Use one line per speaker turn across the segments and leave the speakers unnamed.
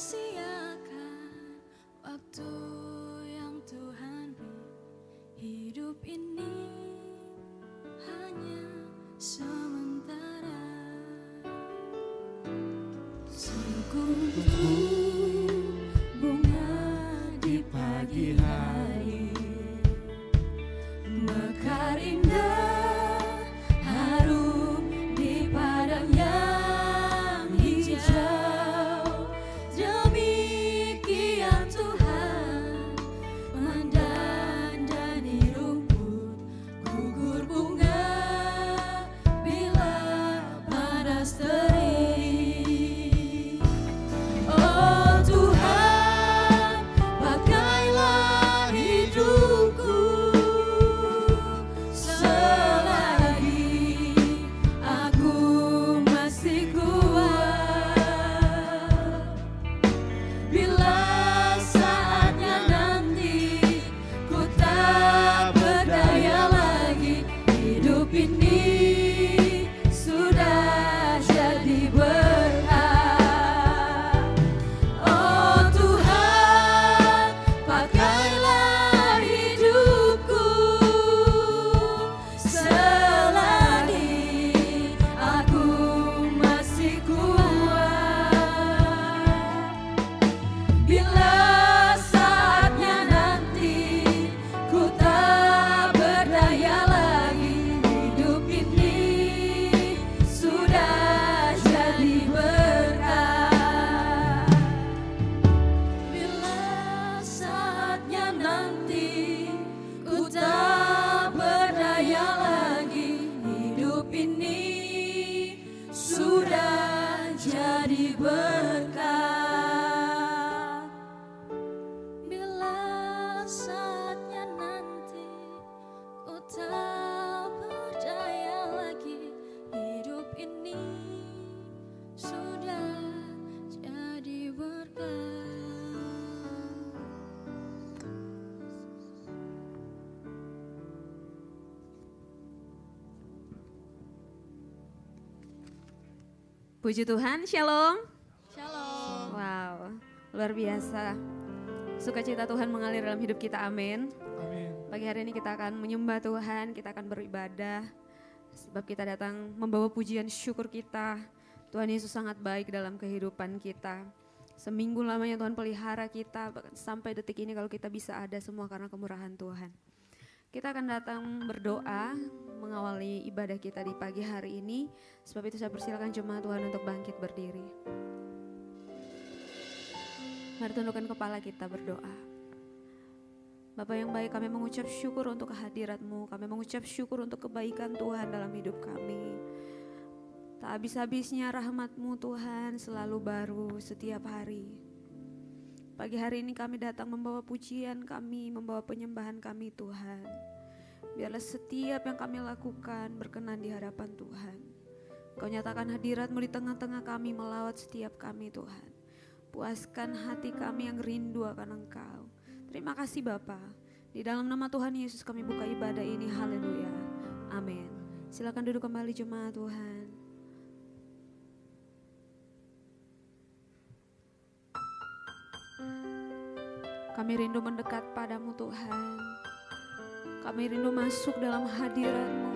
sia-siakan waktu yang Tuhan beri. Hidup ini hanya sementara. Sekuntum bunga di pagi hari mekar indah, harum di padang yang hijau. Demikian Tuhan mendandani rumput, gugur bunga bila panas terik. Oh Tuhan, pakailah hidupku selagi aku masih kuat. Bila saatnya nanti ku tak berdaya lagi, hidup ini sudah jadi berkah. Oh Tuhan, pakailah hidupku selagi aku masih kuat. Bila saatnya nanti ku tak berdaya lagi, hidup ini sudah jadi berkah. Bila saatnya nanti ku tak berdaya lagi, hidup ini sudah jadi berkah. Bila saatnya nanti ku tak berdaya lagi, hidup ini sudah jadi berkah.
Puji Tuhan, shalom.
Shalom.
Wow, luar biasa. Sukacita Tuhan mengalir dalam hidup kita, amin.
Amin.
Pagi hari ini kita akan menyembah Tuhan, kita akan beribadah. Sebab kita datang membawa pujian syukur kita. Tuhan Yesus sangat baik dalam kehidupan kita. Seminggu lamanya Tuhan pelihara kita, bahkan sampai detik ini kalau kita bisa ada semua karena kemurahan Tuhan. Kita akan datang berdoa mengawali ibadah kita di pagi hari ini. Sebab itu saya persilakan jemaat Tuhan untuk bangkit berdiri. Mari tundukkan kepala kita berdoa. Bapa yang baik, kami mengucap syukur untuk kehadirat-Mu. Kami mengucap syukur untuk kebaikan Tuhan dalam hidup kami. Tak habis-habisnya rahmat-Mu Tuhan selalu baru setiap hari. Pagi hari ini kami datang membawa pujian kami, membawa penyembahan kami Tuhan. Biarlah setiap yang kami lakukan berkenan di hadapan Tuhan. Kau nyatakan hadirat-Mu di tengah-tengah kami, melawat setiap kami Tuhan. Puaskan hati kami yang rindu akan Engkau. Terima kasih Bapa. Di dalam nama Tuhan Yesus kami buka ibadah ini, haleluya, amin. Silakan duduk kembali jemaat Tuhan. Kami rindu mendekat padamu Tuhan. Kami rindu masuk dalam hadirat-Mu.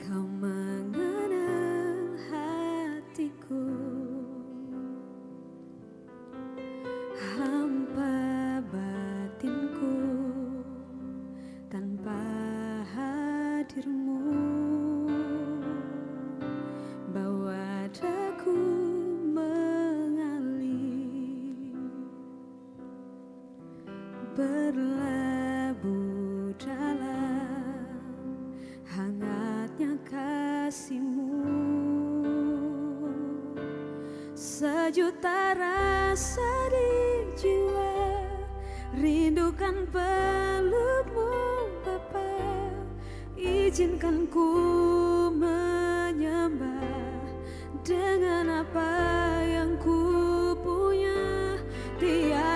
Kau mengenal hatiku, hampa batinku, tanpa hadir-Mu, bawa daku mengalir, berlabuh dalam hangatnya kasih-Mu. Sejuta rasa di jiwa, rindukan peluk-Mu Bapa. Izinkan ku menyembah dengan apa yang ku punya. Tiada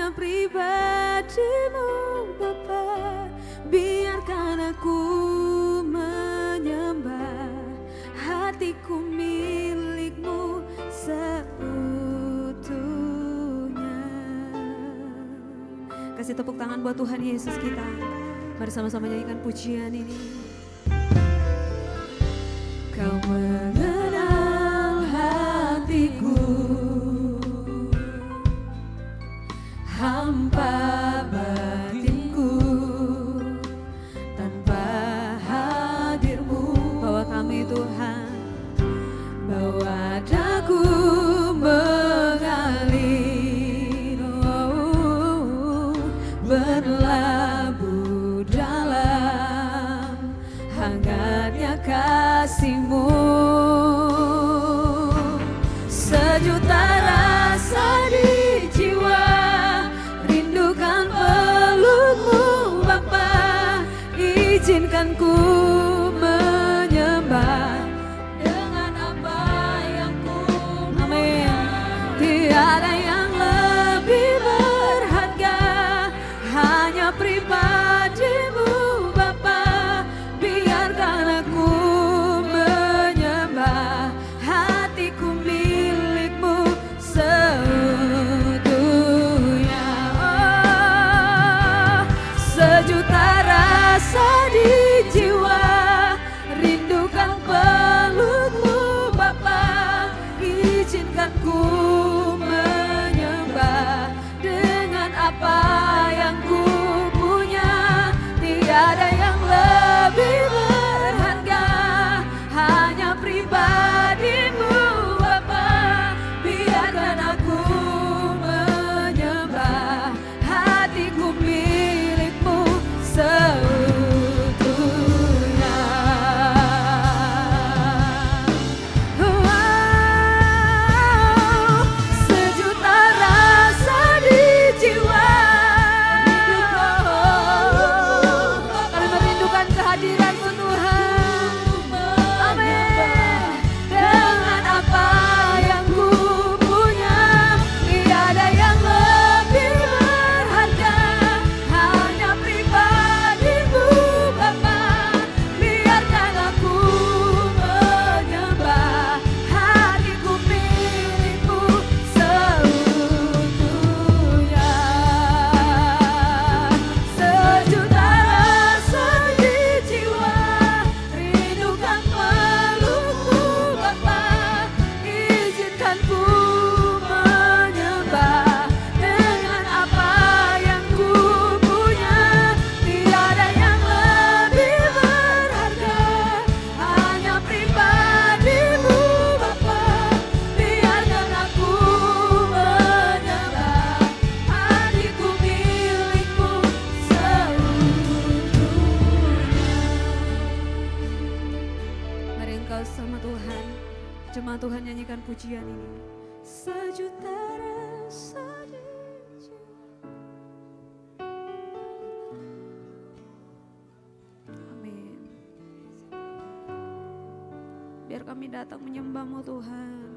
hanya pribadimu Bapa. Biarkan aku menyembah, hatiku milikmu seutuhnya. Kasih tepuk tangan buat Tuhan Yesus kita. Mari sama-sama nyanyikan pujian ini. Kau mengenal hatiku, hampa batinku, tanpa hadirmu. Bawa kami Tuhan, bawa daku mengalir, berlabuh dalam hangatnya kasih-Mu. Sejuta rasa di jiwa, rindukan peluk-Mu Bapa. Izinkan ku menyembah dengan apa yang ku punya. Tiada yang lebih berharga, hanya pribadi-Mu Bapa. Biarkan aku menyembah, hatiku milik-Mu seutuhnya. Oh, sejuta rasa di jiwa, rindukan peluk-Mu Bapa. Izinkan ku menyembah dengan apa yang ku punya. Tiada yang lebih berharga, hanya pribadi-Mu Bapa. Biarkan aku menyembah, hatiku milik-Mu seutuhnya. Wow, sejuta rasa di jiwa, kami merindukan kehadiran-Mu Tuhan. Amin. Dengan apa yang ku punya, tiada yang lebih berharga, hanya pribadi-Mu Bapa. Biarkan aku menyembah, hatiku milik-Mu seutuhnya. Sejuta rasa di jiwa, rindukan peluk-Mu Bapa. Izinkan ku menyembah dengan apa yang ku punya. Tiada yang lebih berharga, hanya pribadi-Mu Bapa. Biarkan aku menyembah, hatiku milik-Mu seutuhnya. Mari engkau sama Tuhan, jemaat Tuhan nyanyikan pujian ini. Sejuta rasa di jiwa. Amin. Biar kami datang menyembah-Mu Tuhan.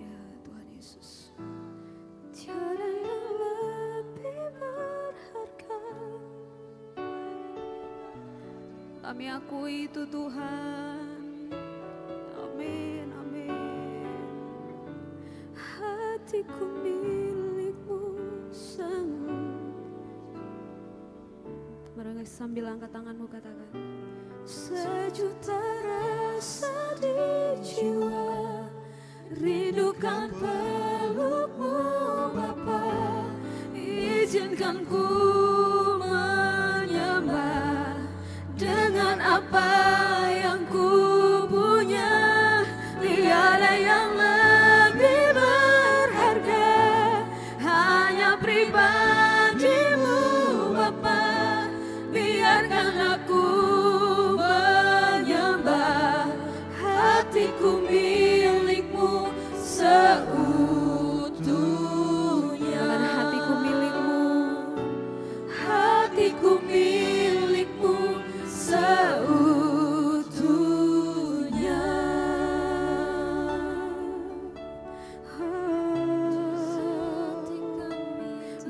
Ya Tuhan Yesus. Tiada yang lebih berharga, kami akui itu Tuhan. Amin, amin. Hatiku milik-Mu seutuhnya. Mari sambil angkat tanganmu katakan. Sejuta rasa di jiwa, rindukan peluk-Mu Bapa. Izinkan ku menyembah dengan apa yang ku punya. Tiada yang lebih berharga, hanya pribadi-Mu Bapa. Biarkan aku menyembah, hatiku milik-Mu seutuhnya. Dengan hatiku milik-Mu,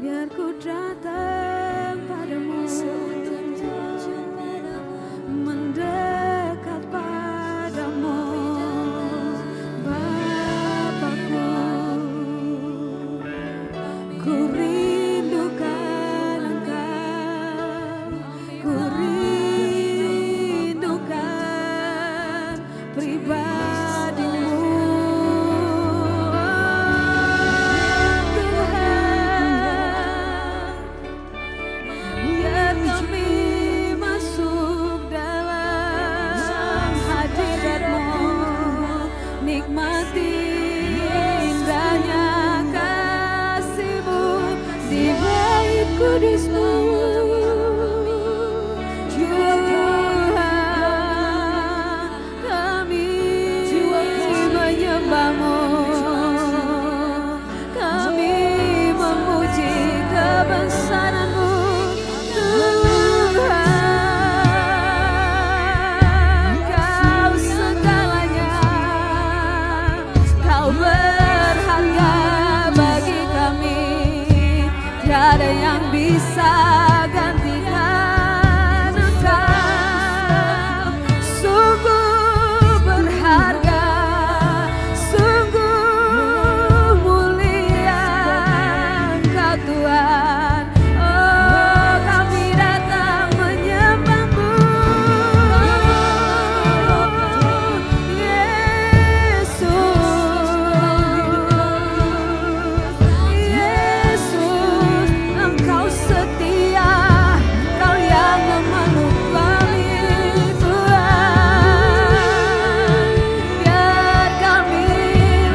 biar ku datang padamu, mendekat padamu, Bapakku. Ku rindukan Engkau, ku rindukan pribadimu, Tuhan. Biar kami masuk dalam hadirat-Mu, nikmati indahnya kasih-Mu di bait kudus-Mu. Tuhan, kami menyembah-Mu, kami memuji kebesaran-Mu, Tuhan. Kau segalanya, Kau berharga bagi kami, tiada yang bisa gantikan Engkau. Sungguh berharga, sungguh mulia Engkau, Tuhan. Oh, kami datang menyembah-Mu, Yesus. Engkau setia, Kau yang memeluk kami, Tuhan. Biar kami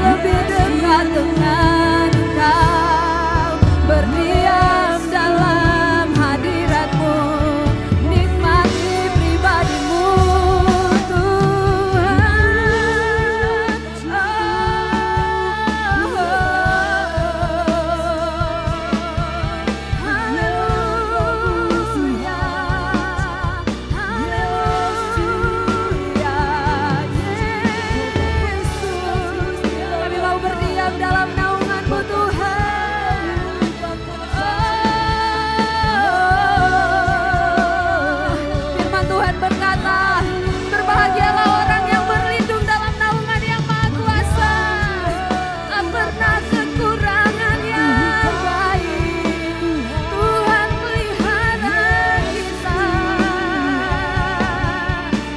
lebih dekat dengan Engkau, berdiam dalam hadirat-Mu, nikmati pribadi-Mu, Tuhan. Haleluya, haleluya, Yesus. Kami mau berdiam dalam naungan-Mu, Tuhan. Firman Tuhan berkata, berbahagialah orang yang berlindung dalam naungan yang Maha Kuasa. Tak pernah kekurangan yang baik, Tuhan pelihara kita.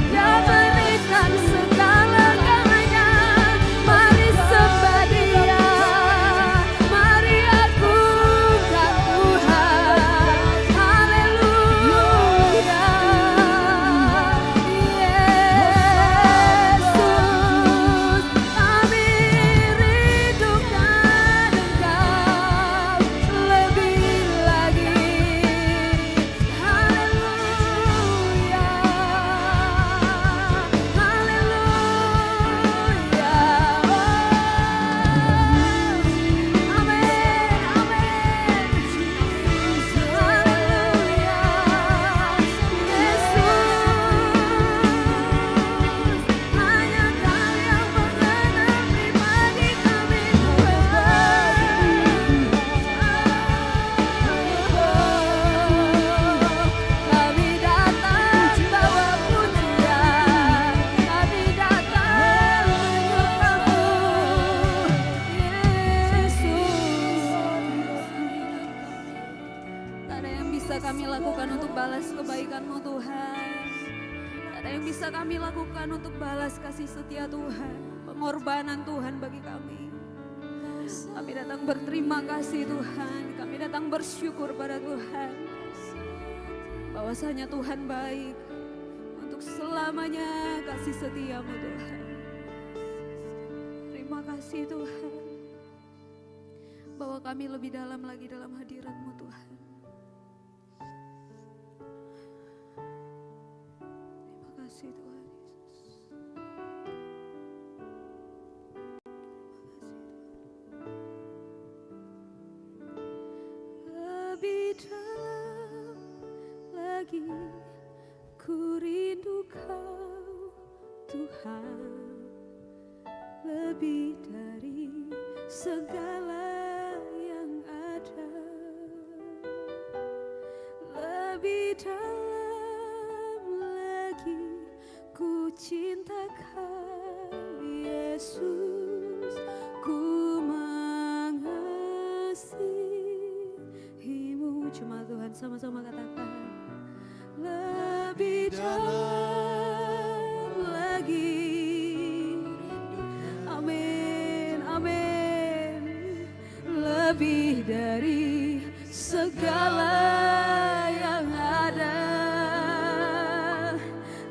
Dia berikan segala-galanya, mari sembah Dia, mari agungkan Tuhan. Haleluya, Yesus. Kami rindukan Engkau lebih lagi. Haleluya, haleluya. Amin, amin. Haleluya, Yesus. Hanya Kau yang mengenal pribadi kami, Tuhan. Kami datang bawa pujian, kami datang menyembah-Mu, Yesus. Tak ada yang bisa kami lakukan untuk balas kebaikan-Mu, Tuhan. Tak ada yang bisa kami lakukan untuk balas kasih setia Tuhan, pengorbanan Tuhan bagi kami. Kami datang berterima kasih, Tuhan. Kami datang bersyukur pada Tuhan, bahwasanya Tuhan baik, untuk selamanya kasih setia-Mu, Tuhan. Terima kasih, Tuhan, bahwa kami lebih dalam lagi dalam hadirat-Mu, Tuhan. Terima kasih, Tuhan Yesus. Lebih dalam lagi ku rindu Kau, Tuhan, lebih dari segala yang ada. lebih dalam lagi ku cinta Kau Yesus, ku mengasihimu. Cuma Tuhan, sama-sama katakan lebih dalam lagi. Amin, amin. Lebih dari segala yang ada,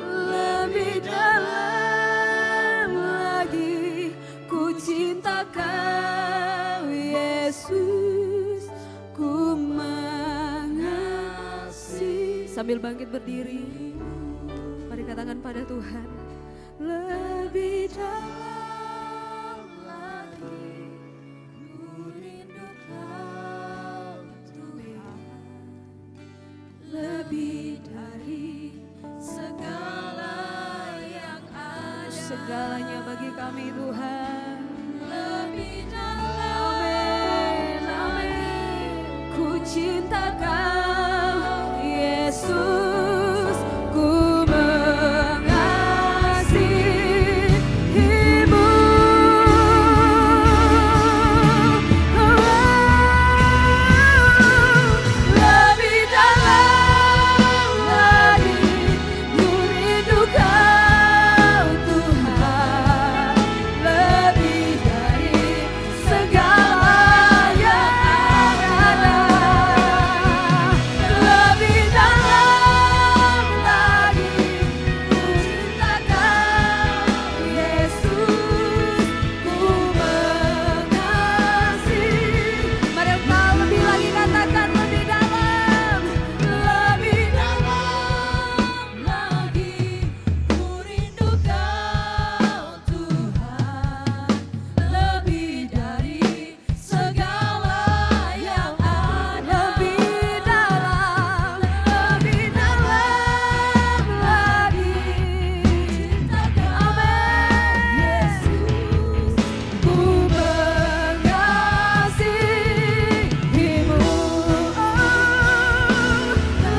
lebih dalam lagi ku cinta Kau Yesus, ku mengasihi. Sambil bangkit berdiri, mari katakan pada Tuhan, lebih dalam lagi ku rindu Kau Tuhan, lebih dari segala yang ada, segalanya bagi kami Tuhan, lebih dalam. Amin, amin. Ku cinta Kau Yesus, ku mengasihimu. Lebih dalam lagi ku rindu Kau Tuhan, lebih dari segala yang ada, lebih dalam lagi ku cinta Kau Yesus, ku mengasihi. Mari engkau lebih lagi katakan, lebih dalam, lebih dalam lagi ku rindu Kau Tuhan, lebih dari segala yang ada, lebih dalam lagi cinta Kau Yesus, ku mengasihimu.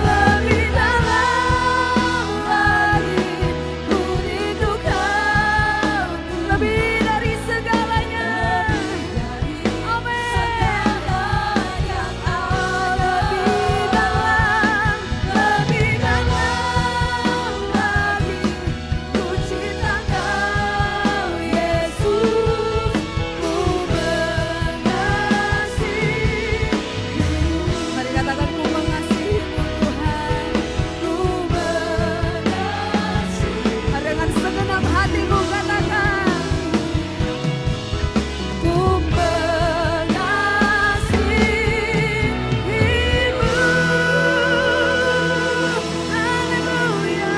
Lebih dalam lagi ku rindu Kau, lebih dari segalanya, amin. Yang ada, lebih dalam lagi ku cinta Kau Yesus, ku mengasihimu. Mari katakan, ku mengasihimu Tuhan, ku mengasihi. Mari dengan segenap hatimu katakan, ku mengasihimu. Haleluya.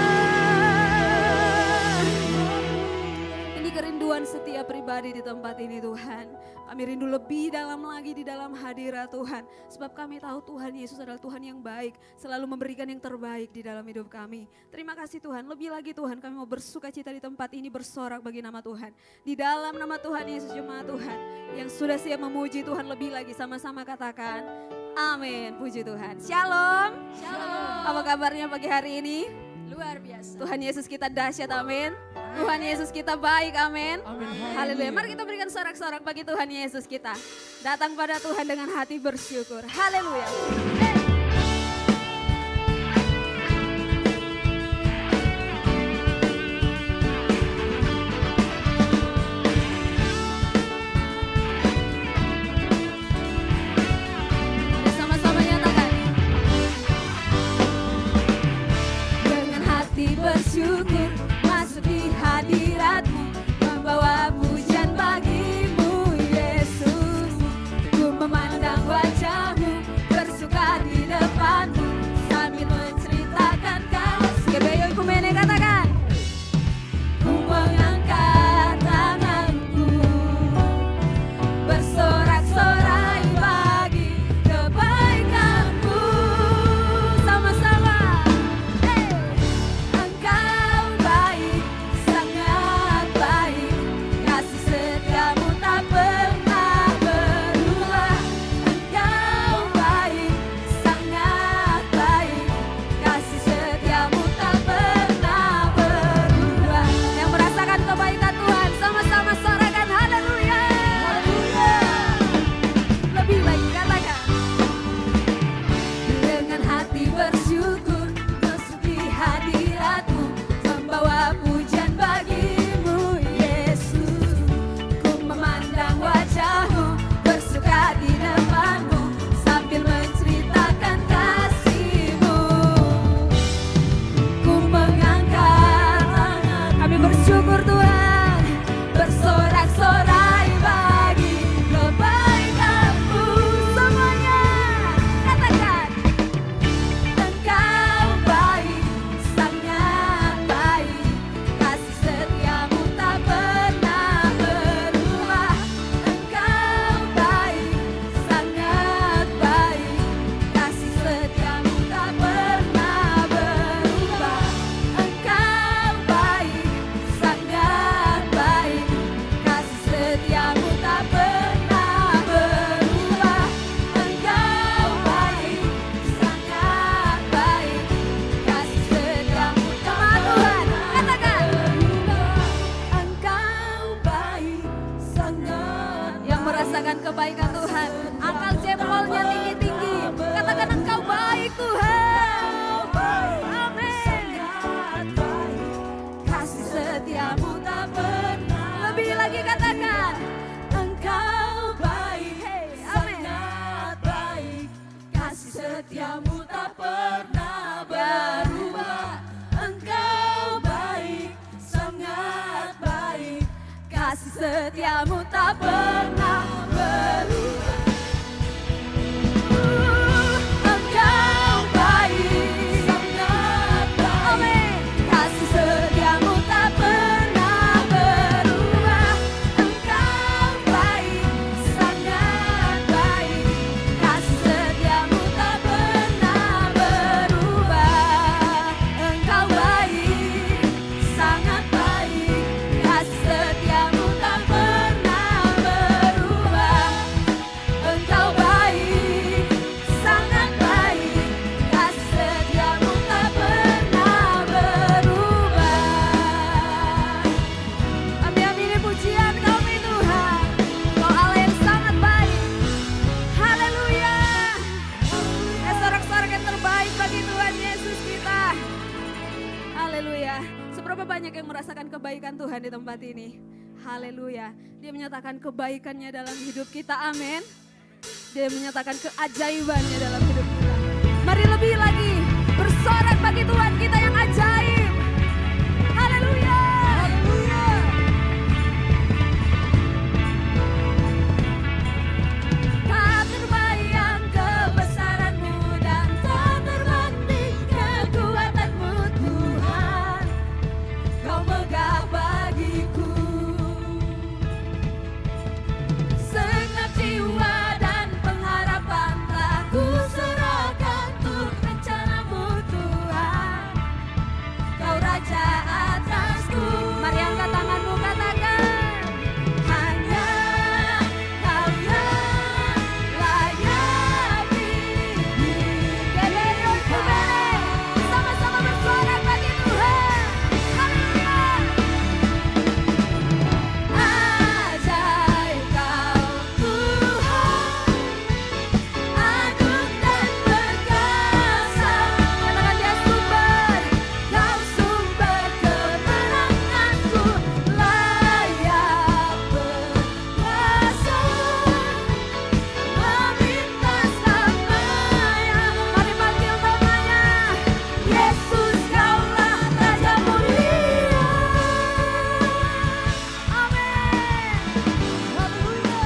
Ini kerinduan setiap pribadi di tempat ini Tuhan. Kami rindu lebih dalam lagi di dalam hadirat Tuhan. Sebab kami tahu Tuhan Yesus adalah Tuhan yang baik, selalu memberikan yang terbaik di dalam hidup kami. Terima kasih Tuhan, lebih lagi Tuhan kami mau bersuka cita di tempat ini, bersorak bagi nama Tuhan. Di dalam nama Tuhan Yesus, jemaat Tuhan yang sudah siap memuji Tuhan lebih lagi, sama-sama katakan amin. Puji Tuhan. Shalom.
Shalom.
Apa kabarnya pagi hari ini?
Luar biasa.
Tuhan Yesus kita dahsyat, amin. Tuhan Yesus kita baik, amin. Haleluya. Mari kita berikan sorak-sorak bagi Tuhan Yesus kita. Datang pada Tuhan dengan hati bersyukur. Haleluya. Sama-sama nyatakan. Dengan hati bersyukur masuk di hadirat-Mu, membawa pujian bagi-Mu Yesus. Ku memandang wajah-Mu, bersuka di katakan Tuhan. Angkat jempolnya tinggi-tinggi. Katakan Engkau baik Tuhan. Amin. Kasih setiamu tak pernah. Lebih lagi katakan. Engkau baik. Hey, amin.
Sangat baik, kasih setiamu tak pernah berubah. Engkau baik, sangat baik, kasih setiamu tak pernah berubah. Engkau baik, sangat baik, amin. Kasih setiamu tak pernah berubah. Engkau baik, sangat baik, kasih setiamu tak pernah berubah. Engkau baik, sangat baik, kasih setiamu tak pernah berubah. Engkau baik, sangat baik, kasih setiamu tak pernah berubah. Kami amini pujian kami Tuhan, Kau Allah yang sangat baik. Haleluya. Sorak-sorak yang terbaik bagi Tuhan Yesus kita. Haleluya. Seberapa banyak yang merasakan kebaikan Tuhan di tempat ini. Haleluya. Dia menyatakan kebaikannya dalam hidup kita. Amin. Dia menyatakan keajaibannya dalam hidup kita. Mari lebih lagi bersorak bagi Tuhan kita yang ajaib. Haleluya. Haleluya. Tak terbayang kebesaran-Mu dan tak terbanding kekuatan-Mu Tuhan. Kau megah bagiku. Segenap jiwa dan pengharapan telah ku serahkan untuk rencana-Mu Tuhan. Kau Raja atasku. Mari angkat tanganmu katakan. Hanya Kau yang layak dipuji. Sama-sama bersorak bagi Tuhan. Haleluya. Ajaib Kau Tuhan, agung dan perkasa. Katakan Dia sumber, Kau sumber kemenanganku, layak berkuasa, memintas namanya. Mari panggil namanya, Yesus Kaulah Raja mulia. Amin. Haleluya.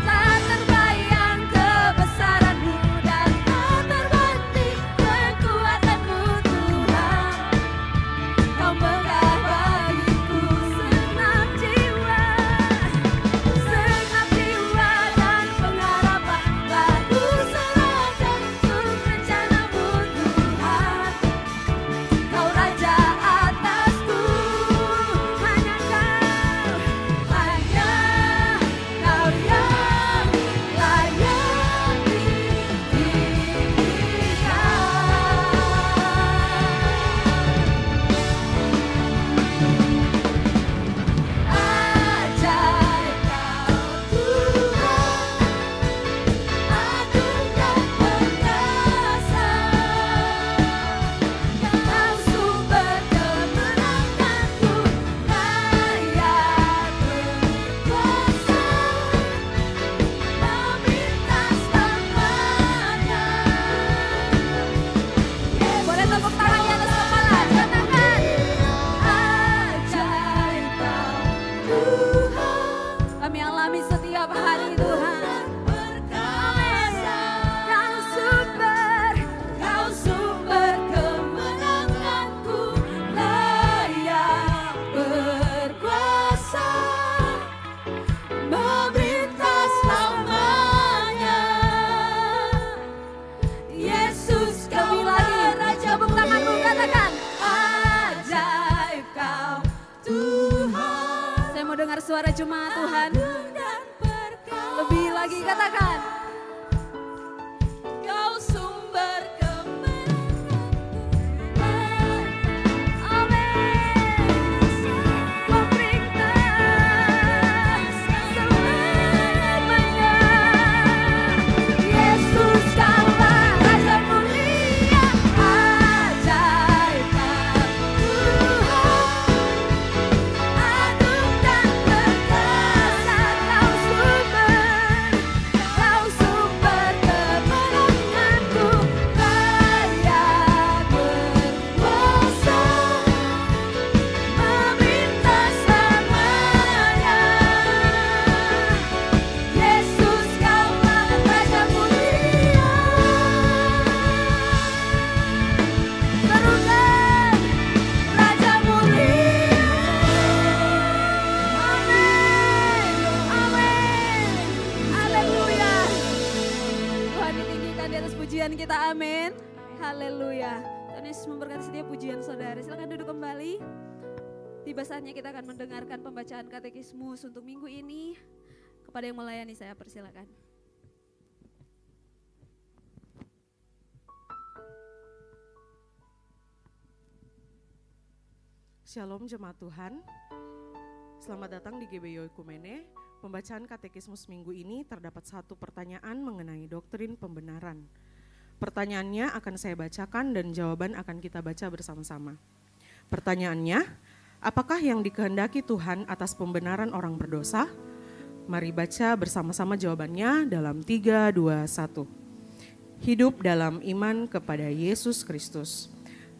Tak terbayang kebesaran-Mu dan tak terbanding kekuatan-Mu Tuhan. Kau megah bagiku. Segenap jiwa dan pengharapan telah ku serahkan untuk rencana-Mu Tuhan. Kau Raja atasku. Hanya Kau yang layak ditinggikan. Ajaib Kau Tuhan, agung dan perkasa. Kau sumber kemenanganku, layak berkuasa, memintas namanya. Boleh tepuk tangan di atas kepala, katakan. Ajaib Kau Tuhan, kami alami setiap hari Tuhan. Kau sumber kemenanganku, layak berkuasa, memintas namanya. Yesus Kaulah Raja. Tepuk tanganmu katakan. Ajaib Kau Tuhan. Saya mau dengar suara jemaat Tuhan. Lebih lagi katakan. Kau sumber kemenanganku. Amin. Memerintah selamanya. pujian kita, amin. Haleluya. Tuhan Yesus memberkati setiap pujian saudara. Silakan duduk kembali. Tiba saatnya kita akan mendengarkan pembacaan katekismus untuk minggu ini. Kepada yang melayani saya persilakan.
Shalom jemaat Tuhan, selamat datang di GBI Oikumene. Pembacaan katekismus minggu ini terdapat satu pertanyaan mengenai doktrin pembenaran. Pertanyaannya akan saya bacakan dan jawaban akan kita baca bersama-sama. Pertanyaannya, apakah yang dikehendaki Tuhan atas pembenaran orang berdosa? Mari baca bersama-sama jawabannya dalam 3, 2, 1. Hidup dalam iman kepada Yesus Kristus.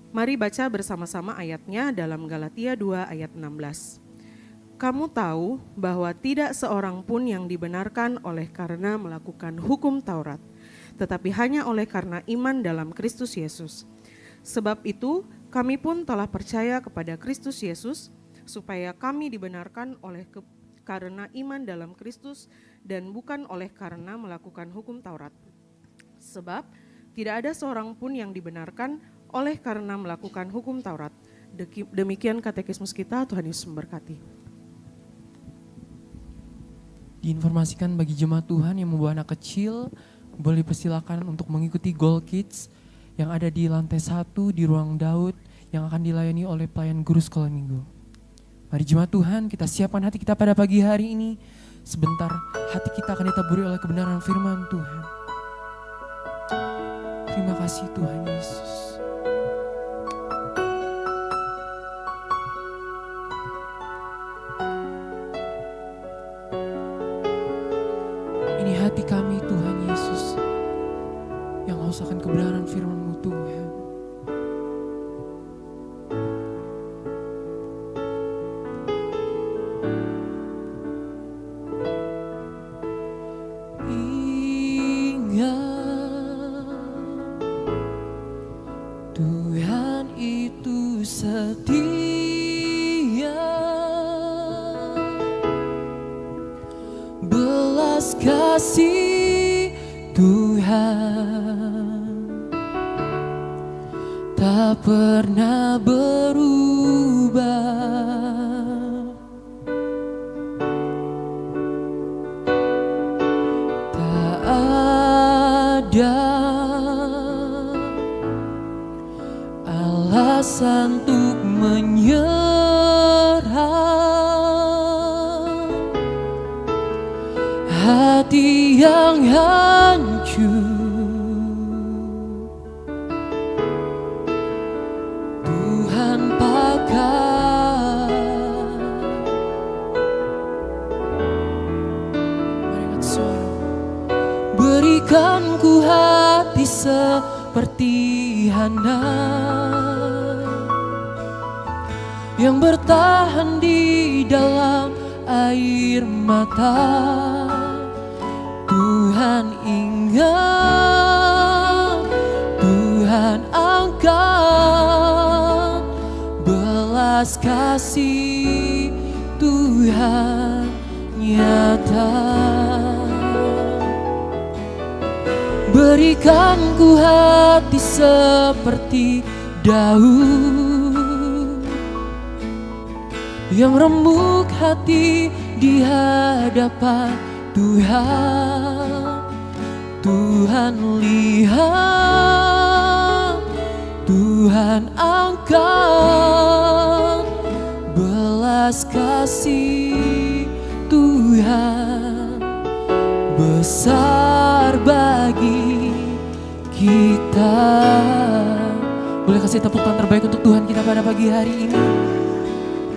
Mari baca bersama-sama ayatnya dalam Galatia 2 ayat 16. Kamu tahu bahwa tidak seorang pun yang dibenarkan oleh karena melakukan hukum Taurat, tetapi hanya oleh karena iman dalam Kristus Yesus. Sebab itu kami pun telah percaya kepada Kristus Yesus, supaya kami dibenarkan karena iman dalam Kristus dan bukan oleh karena melakukan hukum Taurat. Sebab tidak ada seorang pun yang dibenarkan oleh karena melakukan hukum Taurat. Demikian katekismus kita, Tuhan Yesus memberkati.
Diinformasikan bagi jemaat Tuhan yang membawa anak kecil, boleh persilakan untuk mengikuti Goal Kids yang ada di lantai 1 di ruang Daud yang akan dilayani oleh pelayan guru sekolah minggu. Mari jemaat Tuhan, kita siapkan hati kita pada pagi hari ini. Sebentar hati kita akan ditaburi oleh kebenaran firman Tuhan. Terima kasih Tuhan Yesus. Ini hati kami Tuhan Yesus yang haus akan kebenaran firman-Mu Tuhan. Tuhan itu setia, belas kasih Tuhan tak pernah berubah. Tak ada alasan untuk menyerah. Hati yang hancur Tuhan pakai. Mari angkat suara. Berikan ku hati seperti Hana yang bertahan di dalam air mata. Tuhan ingat, Tuhan angkat, belas kasih Tuhan nyata. Berikan ku hati seperti Daud yang remuk hati di hadapan Tuhan. Tuhan lihat, Tuhan angkat, belas kasih Tuhan besar bagi kita. Boleh kasih tepuk tangan terbaik untuk Tuhan kita pada pagi hari ini.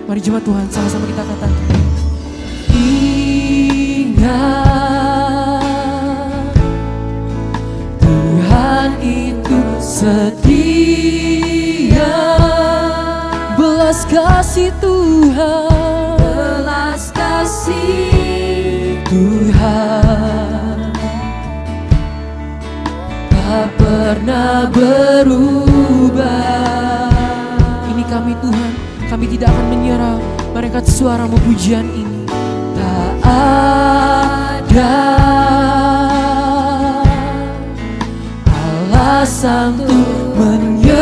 Mari jemaat Tuhan, sama-sama kita katakan. Ingat, Tuhan itu setia, belas kasih Tuhan, belas kasih Tuhan tak pernah berubah. Ini kami Tuhan, kami tidak akan menyerah. Mari angkat suaramu pujian ini. Tak ada kuasa untuk menyerah.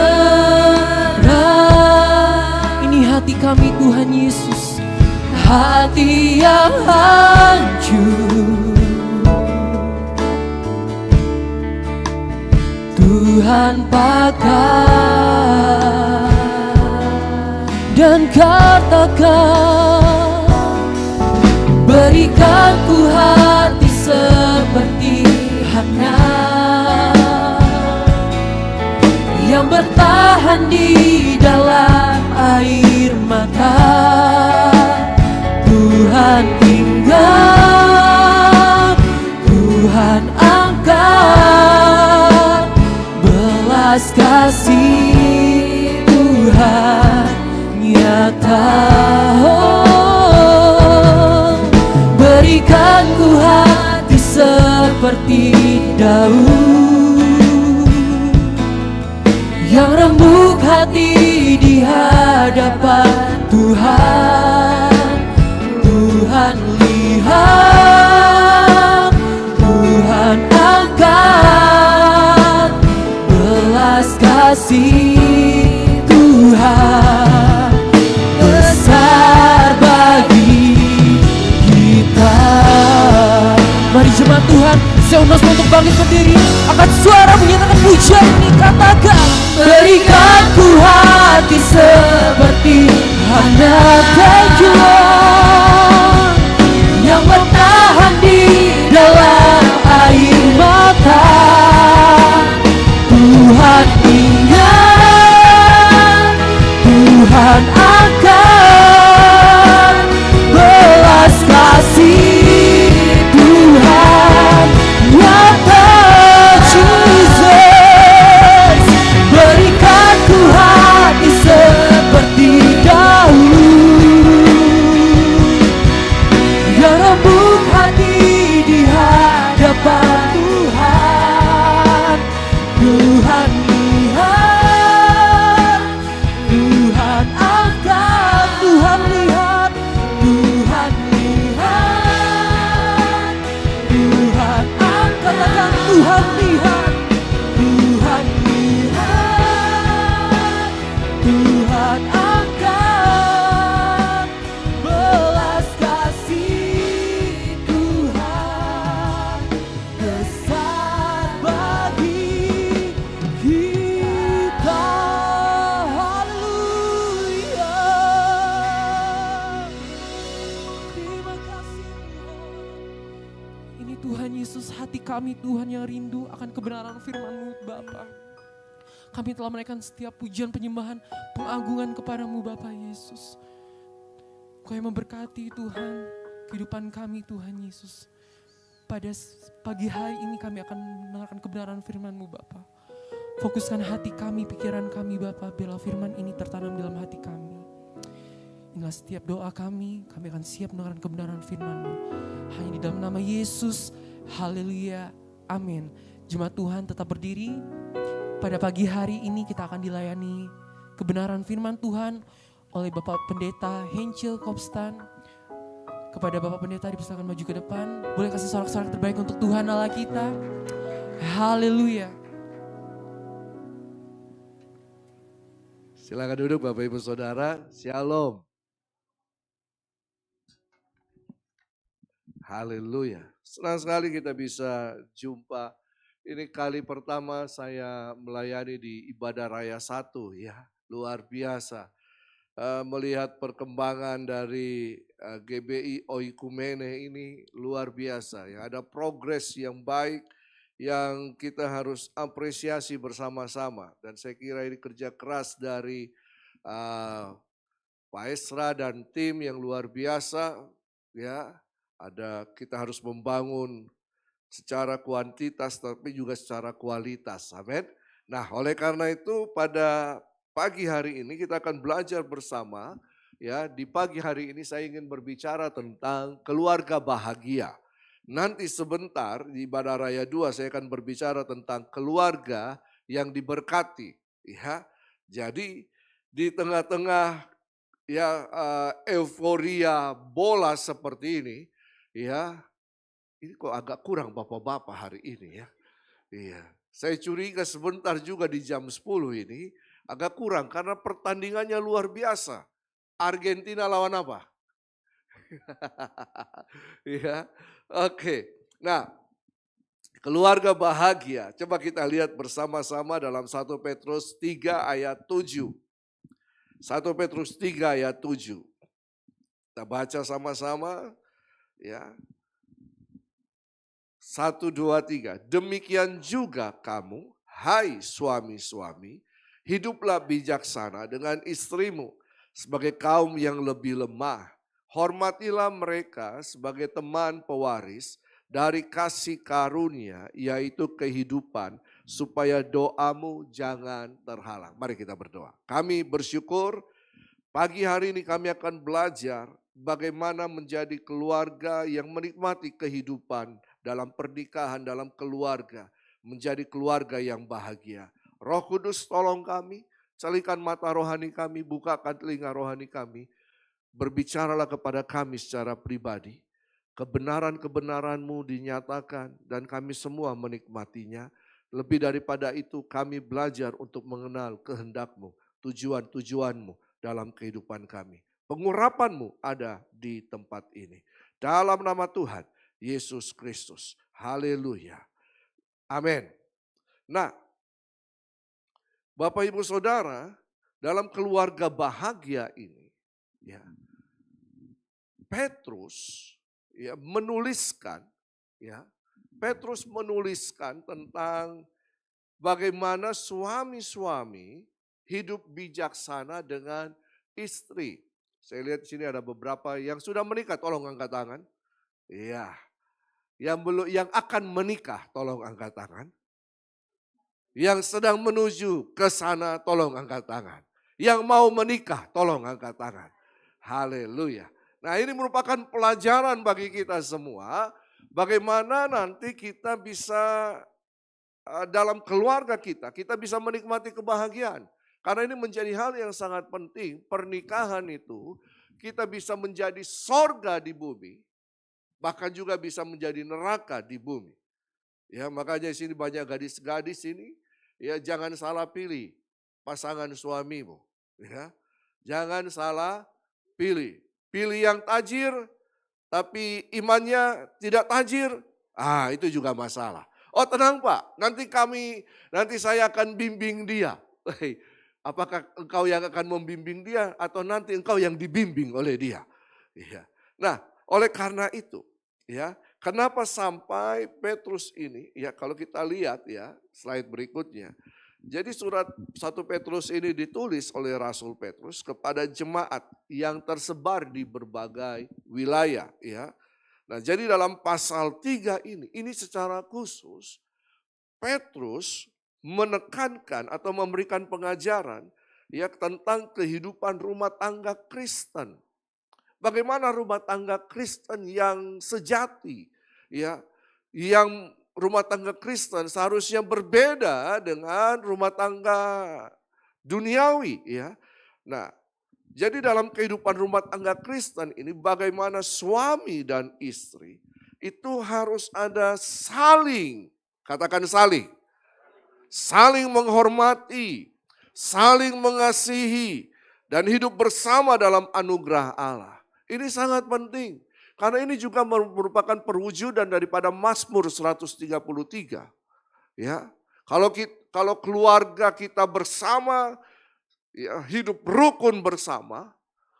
Ini hati kami Tuhan Yesus, hati yang hancur. Tuhan pakai dan katakan, berikan ku hati seperti Hana yang bertahan di dalam air mata. Tuhan tinggal, Tuhan angkat, belas kasih Tuhan nyata. Berikan ku hati seperti Daud yang rembuk hati di hadapan Tuhan. Tuhan lihat, Tuhan angkat, belas kasih Tuhan besar bagi kita. Mari jemaat Tuhan, saya undang semua untuk bangkit berdiri, angkat suara menyatakan pujian ini, katakan, berikan ku hati seperti anak kejuang yang bertahan di dalam air mata. Tuhan ingat, Tuhan akan, belas kasih Tuhan nyata. Jesus, berikan ku hati seperti Daud yang rembuk hati di hadapan Tuhan. Tuhan lihat, Tuhan angkat, Tuhan lihat, Tuhan lihat, Tuhan angkat, katakan Tuhan lihat, Tuhan lihat, Tuhan angkat, belas kasih Tuhan besar bagi kita. Haleluya. Terima kasih Tuhan. Ini Tuhan Yesus, hati kami Tuhan yang rindu akan kebenaran firman-Mu Bapa. Kami telah menaikkan setiap pujian, penyembahan, pengagungan kepadamu Bapa Yesus. Kau yang memberkati Tuhan kehidupan kami Tuhan Yesus. Pada pagi hari ini kami akan mendengarkan kebenaran firman-Mu Bapa. Fokuskan hati kami, pikiran kami Bapa, biarlah firman ini tertanam dalam hati kami. Inilah setiap doa kami akan siap mendengarkan kebenaran firman-Mu. Hanya di dalam nama Yesus, haleluya, amin. Jemaat Tuhan tetap berdiri. Pada pagi hari ini kita akan dilayani kebenaran firman Tuhan oleh Bapak Pendeta Henschel Kopstan. Kepada Bapak Pendeta dipersilakan maju ke depan. Boleh kasih sorak-sorak terbaik untuk Tuhan Allah kita. Haleluya.
Silakan duduk Bapak Ibu Saudara. Shalom. Haleluya. Senang sekali kita bisa jumpa. Ini kali pertama saya melayani di Ibadah Raya 1 ya. Luar biasa. Melihat perkembangan dari GBI Oikumene ini luar biasa. Ya, ada progres yang baik yang kita harus apresiasi bersama-sama. Dan saya kira ini kerja keras dari Pak Esra dan tim yang luar biasa. Ya, kita harus membangun secara kuantitas tapi juga secara kualitas. Amin. Nah, oleh karena itu pada pagi hari ini kita akan belajar bersama. Ya, di pagi hari ini saya ingin berbicara tentang keluarga bahagia. Nanti sebentar di Ibadah Raya 2 saya akan berbicara tentang keluarga yang diberkati. Ya, jadi di tengah-tengah euforia bola seperti ini, ya, ini kok agak kurang bapak-bapak hari ini ya. Iya, saya curiga sebentar juga di jam 10 ini agak kurang karena pertandingannya luar biasa. Argentina lawan apa? Iya, oke. Nah, keluarga bahagia. Coba kita lihat bersama-sama dalam 1 Petrus 3 ayat 7. 1 Petrus 3 ayat 7. Kita baca sama-sama ya. 1, 2, 3. Demikian juga kamu, hai suami-suami, hiduplah bijaksana dengan istrimu sebagai kaum yang lebih lemah. Hormatilah mereka sebagai teman pewaris dari kasih karunia, yaitu kehidupan, supaya doamu jangan terhalang. Mari kita berdoa. Kami bersyukur pagi hari ini kami akan belajar bagaimana menjadi keluarga yang menikmati kehidupan dalam pernikahan, dalam keluarga, menjadi keluarga yang bahagia. Roh Kudus tolong kami, celikan mata rohani kami, bukakan telinga rohani kami, berbicaralah kepada kami secara pribadi. Kebenaran-kebenaran-Mu dinyatakan dan kami semua menikmatinya. Lebih daripada itu kami belajar untuk mengenal kehendak-Mu, tujuan-tujuan-Mu dalam kehidupan kami. Pengurapan-Mu ada di tempat ini. Dalam nama Tuhan Yesus Kristus. Haleluya. Amin. Nah, Bapak Ibu Saudara, dalam keluarga bahagia ini, ya, Petrus ya menuliskan tentang bagaimana suami-suami hidup bijaksana dengan istri. Saya lihat di sini ada beberapa yang sudah menikah, tolong angkat tangan. Iya. Yang akan menikah, tolong angkat tangan. Yang sedang menuju ke sana, tolong angkat tangan. Yang mau menikah, tolong angkat tangan. Haleluya. Nah, ini merupakan pelajaran bagi kita semua, bagaimana nanti kita bisa dalam keluarga kita bisa menikmati kebahagiaan. Karena ini menjadi hal yang sangat penting, pernikahan itu kita bisa menjadi sorga di bumi, bahkan juga bisa menjadi neraka di bumi. Ya, makanya di sini banyak gadis-gadis ini, ya jangan salah pilih pasangan suamimu, ya. Jangan salah pilih. Pilih yang tajir tapi imannya tidak tajir. Itu juga masalah. Oh, tenang Pak, nanti saya akan bimbing dia. Apakah engkau yang akan membimbing dia atau nanti engkau yang dibimbing oleh dia? Ya. Nah, oleh karena itu, ya, kenapa sampai Petrus ini, ya kalau kita lihat ya slide berikutnya. Jadi surat 1 Petrus ini ditulis oleh Rasul Petrus kepada jemaat yang tersebar di berbagai wilayah, ya. Nah, jadi dalam pasal 3 ini secara khusus Petrus menekankan atau memberikan pengajaran ya tentang kehidupan rumah tangga Kristen. Bagaimana rumah tangga Kristen yang sejati, ya, yang rumah tangga Kristen seharusnya berbeda dengan rumah tangga duniawi, ya. Nah, jadi dalam kehidupan rumah tangga Kristen ini bagaimana suami dan istri itu harus ada saling, katakan saling menghormati, saling mengasihi, dan hidup bersama dalam anugerah Allah. Ini sangat penting. Karena ini juga merupakan perwujudan daripada Mazmur 133. Ya, kalau keluarga kita bersama, ya, hidup rukun bersama,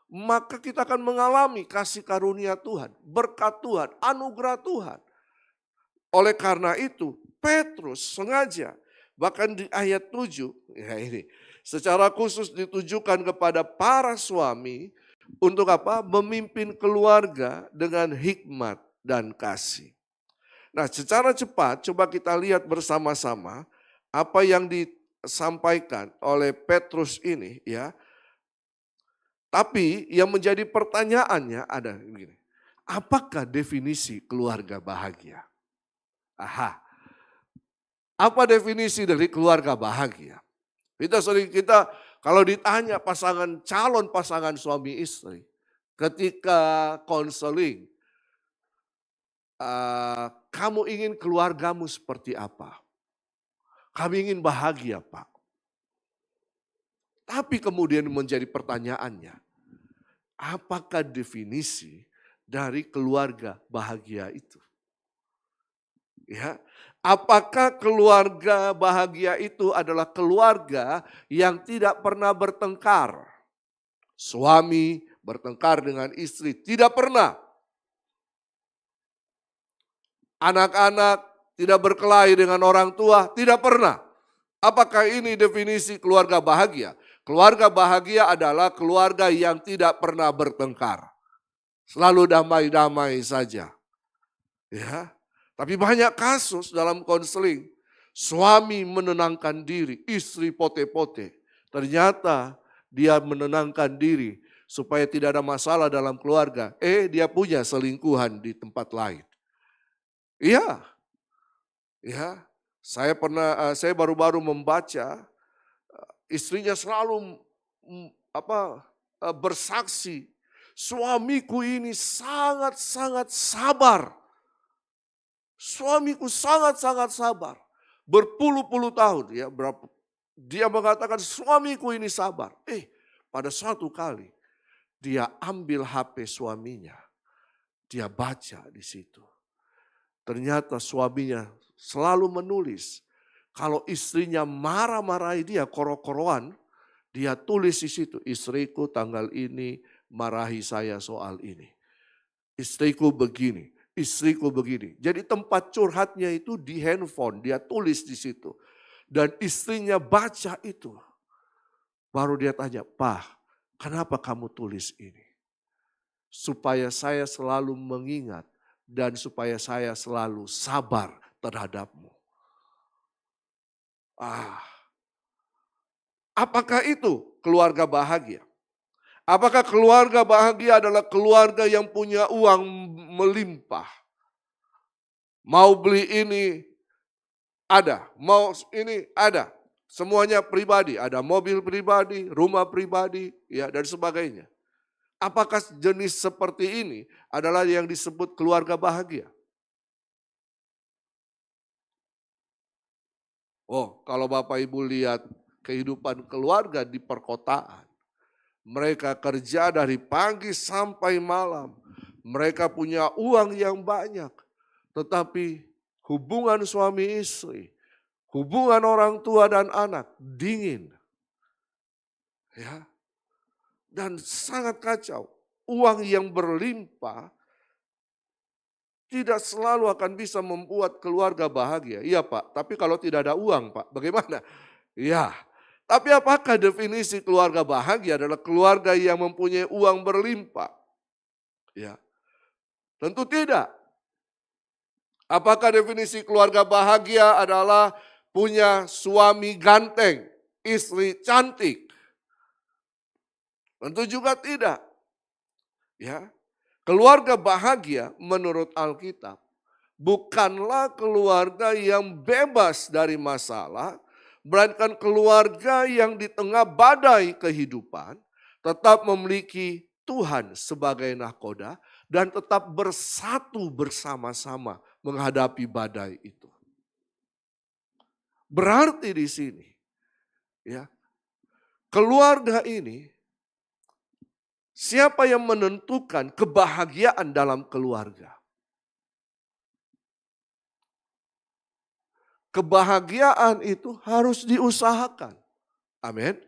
maka kita akan mengalami kasih karunia Tuhan, berkat Tuhan, anugerah Tuhan. Oleh karena itu, Petrus sengaja, bahkan di ayat 7, ya ini, secara khusus ditujukan kepada para suami, untuk apa? Memimpin keluarga dengan hikmat dan kasih. Nah, secara cepat coba kita lihat bersama-sama apa yang disampaikan oleh Petrus ini, ya. Tapi yang menjadi pertanyaannya ada begini. Apakah definisi keluarga bahagia? Apa definisi dari keluarga bahagia? Kita kalau ditanya calon pasangan suami istri, ketika konseling, kamu ingin keluargamu seperti apa? Kami ingin bahagia, Pak. Tapi kemudian menjadi pertanyaannya, apakah definisi dari keluarga bahagia itu? Ya, apakah keluarga bahagia itu adalah keluarga yang tidak pernah bertengkar? Suami bertengkar dengan istri, tidak pernah. Anak-anak tidak berkelahi dengan orang tua, tidak pernah. Apakah ini definisi keluarga bahagia? Keluarga bahagia adalah keluarga yang tidak pernah bertengkar. Selalu damai-damai saja. Ya. Tapi banyak kasus dalam konseling, suami menenangkan diri, istri pote-pote. Ternyata dia menenangkan diri supaya tidak ada masalah dalam keluarga. Dia punya selingkuhan di tempat lain. Iya. Ya. Saya baru-baru membaca istrinya selalu bersaksi, suamiku ini sangat-sangat sabar. Suamiku sangat-sangat sabar. Berpuluh-puluh tahun ya, dia mengatakan suamiku ini sabar. Pada suatu kali dia ambil HP suaminya. Dia baca di situ. Ternyata suaminya selalu menulis. Kalau istrinya marah-marahi dia, koro-koroan, dia tulis di situ, istriku tanggal ini marahi saya soal ini. Istriku begini, istriku begini. Jadi tempat curhatnya itu di handphone, dia tulis di situ. Dan istrinya baca itu. Baru dia tanya, "Pak, kenapa kamu tulis ini?" Supaya saya selalu mengingat dan supaya saya selalu sabar terhadapmu. Apakah itu keluarga bahagia? Apakah keluarga bahagia adalah keluarga yang punya uang melimpah? Mau beli ini ada, mau ini ada. Semuanya pribadi, ada mobil pribadi, rumah pribadi, ya dan sebagainya. Apakah jenis seperti ini adalah yang disebut keluarga bahagia? Kalau Bapak Ibu lihat kehidupan keluarga di perkotaan, mereka kerja dari pagi sampai malam, mereka punya uang yang banyak, tetapi hubungan suami istri, hubungan orang tua dan anak dingin, ya, dan sangat kacau. Uang yang berlimpah tidak selalu akan bisa membuat keluarga bahagia. Iya Pak, tapi kalau tidak ada uang Pak, bagaimana? Ya, tapi apakah definisi keluarga bahagia adalah keluarga yang mempunyai uang berlimpah? Ya, tentu tidak. Apakah definisi keluarga bahagia adalah punya suami ganteng, istri cantik? Tentu juga tidak. Ya. Keluarga bahagia menurut Alkitab bukanlah keluarga yang bebas dari masalah, melainkan keluarga yang di tengah badai kehidupan tetap memiliki Tuhan sebagai nahkoda dan tetap bersatu bersama-sama menghadapi badai itu. Berarti di sini, ya, keluarga ini, siapa yang menentukan kebahagiaan dalam keluarga? Kebahagiaan itu harus diusahakan. Amin.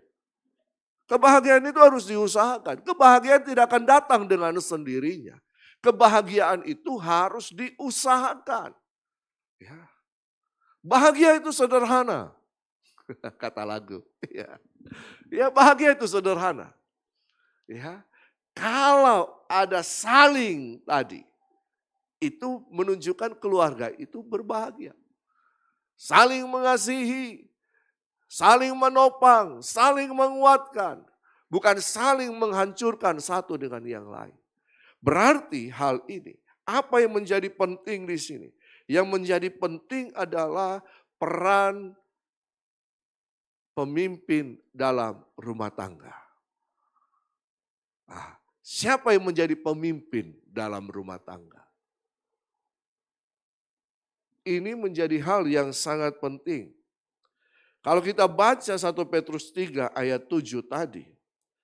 Kebahagiaan itu harus diusahakan. Kebahagiaan tidak akan datang dengan sendirinya. Kebahagiaan itu harus diusahakan. Ya. Bahagia itu sederhana. Kata lagu. Ya, bahagia itu sederhana. Ya. Kalau ada saling tadi, itu menunjukkan keluarga itu berbahagia. Saling mengasihi, saling menopang, saling menguatkan. Bukan saling menghancurkan satu dengan yang lain. Berarti hal ini, apa yang menjadi penting di sini? Yang menjadi penting adalah peran pemimpin dalam rumah tangga. Siapa yang menjadi pemimpin dalam rumah tangga? Ini menjadi hal yang sangat penting. Kalau kita baca 1 Petrus 3 ayat 7 tadi,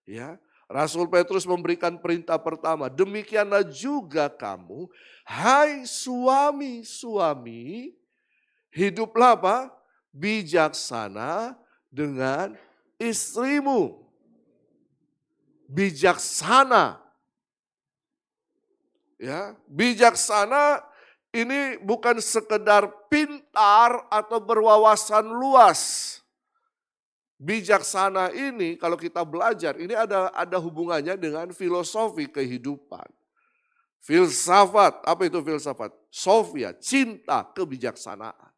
ya, Rasul Petrus memberikan perintah pertama, demikianlah juga kamu, hai suami-suami, hiduplah apa? Bijaksana dengan istrimu. Bijaksana. Ya, bijaksana ini bukan sekedar pintar atau berwawasan luas. Bijaksana ini kalau kita belajar, ini ada hubungannya dengan filosofi kehidupan. Filsafat, apa itu filsafat? Sofia, cinta kebijaksanaan.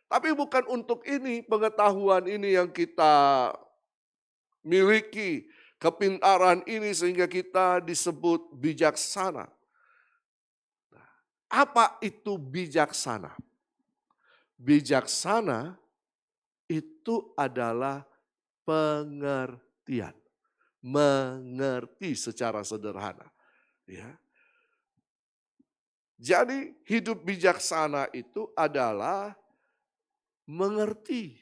Tapi bukan untuk ini, pengetahuan ini yang kita miliki, kepintaran ini sehingga kita disebut bijaksana. Apa itu bijaksana? Bijaksana itu adalah pengertian. Mengerti secara sederhana. Ya. Jadi hidup bijaksana itu adalah mengerti.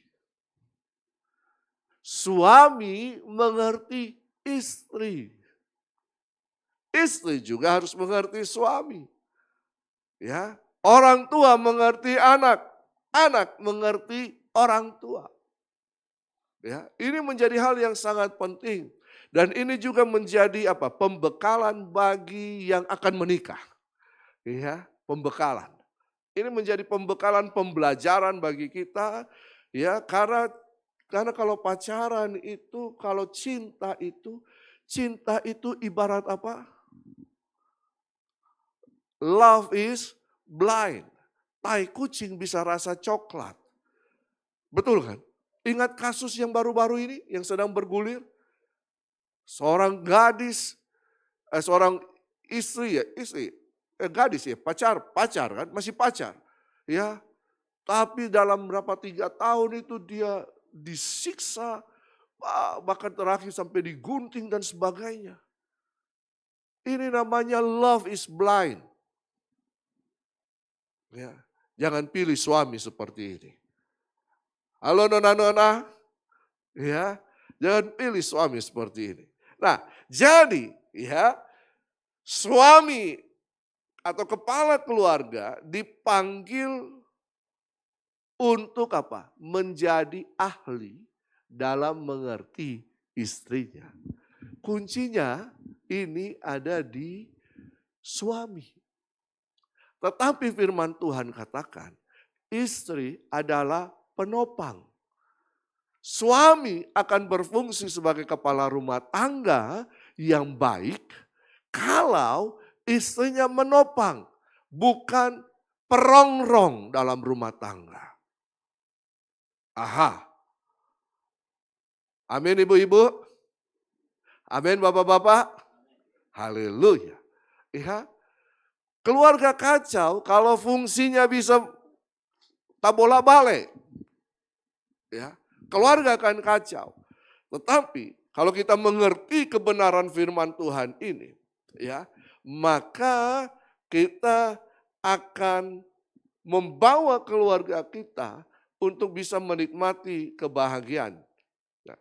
Suami mengerti istri. Istri juga harus mengerti suami. Ya, orang tua mengerti anak, anak mengerti orang tua. Ya, ini menjadi hal yang sangat penting dan ini juga menjadi apa? Pembekalan bagi yang akan menikah. Ya, pembekalan. Ini menjadi pembekalan pembelajaran bagi kita ya karena kalau pacaran itu, kalau cinta itu ibarat apa? Love is blind. Tai kucing bisa rasa coklat. Betul kan? Ingat kasus yang baru-baru ini yang sedang bergulir? Seorang gadis, seorang gadis ya, pacar kan, masih pacar. Ya, tapi dalam berapa 3 tahun itu dia disiksa, bahkan terakhir sampai digunting dan sebagainya. Ini namanya love is blind. Ya, jangan pilih suami seperti ini. Halo nona-nona, ya, jangan pilih suami seperti ini. Nah, jadi ya suami atau kepala keluarga dipanggil untuk apa? Menjadi ahli dalam mengerti istrinya. Kuncinya ini ada di suami. Tetapi firman Tuhan katakan, istri adalah penopang. Suami akan berfungsi sebagai kepala rumah tangga yang baik kalau istrinya menopang, bukan perongrong dalam rumah tangga. Aha. Amin ibu-ibu. Amin bapak-bapak. Haleluya. Ya. Keluarga kacau kalau fungsinya bisa tak bolak-balik. Ya, keluarga akan kacau. Tetapi kalau kita mengerti kebenaran firman Tuhan ini, ya, maka kita akan membawa keluarga kita untuk bisa menikmati kebahagiaan. Nah,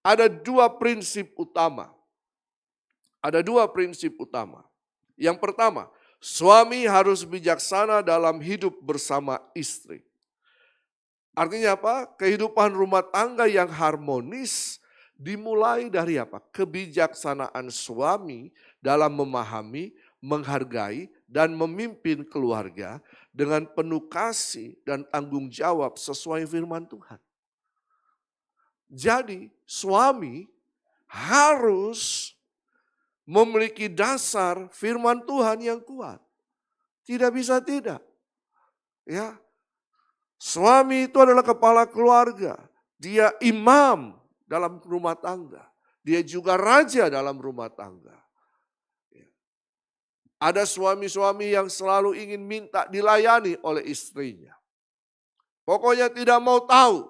ada 2 prinsip utama. Ada 2 prinsip utama. Yang pertama, suami harus bijaksana dalam hidup bersama istri. Artinya apa? Kehidupan rumah tangga yang harmonis dimulai dari apa? Kebijaksanaan suami dalam memahami, menghargai, dan memimpin keluarga dengan penuh kasih dan tanggung jawab sesuai firman Tuhan. Jadi suami harus memiliki dasar firman Tuhan yang kuat. Tidak bisa tidak. Ya. Suami itu adalah kepala keluarga. Dia imam dalam rumah tangga. Dia juga raja dalam rumah tangga. Ya. Ada suami-suami yang selalu ingin minta dilayani oleh istrinya. Pokoknya tidak mau tahu.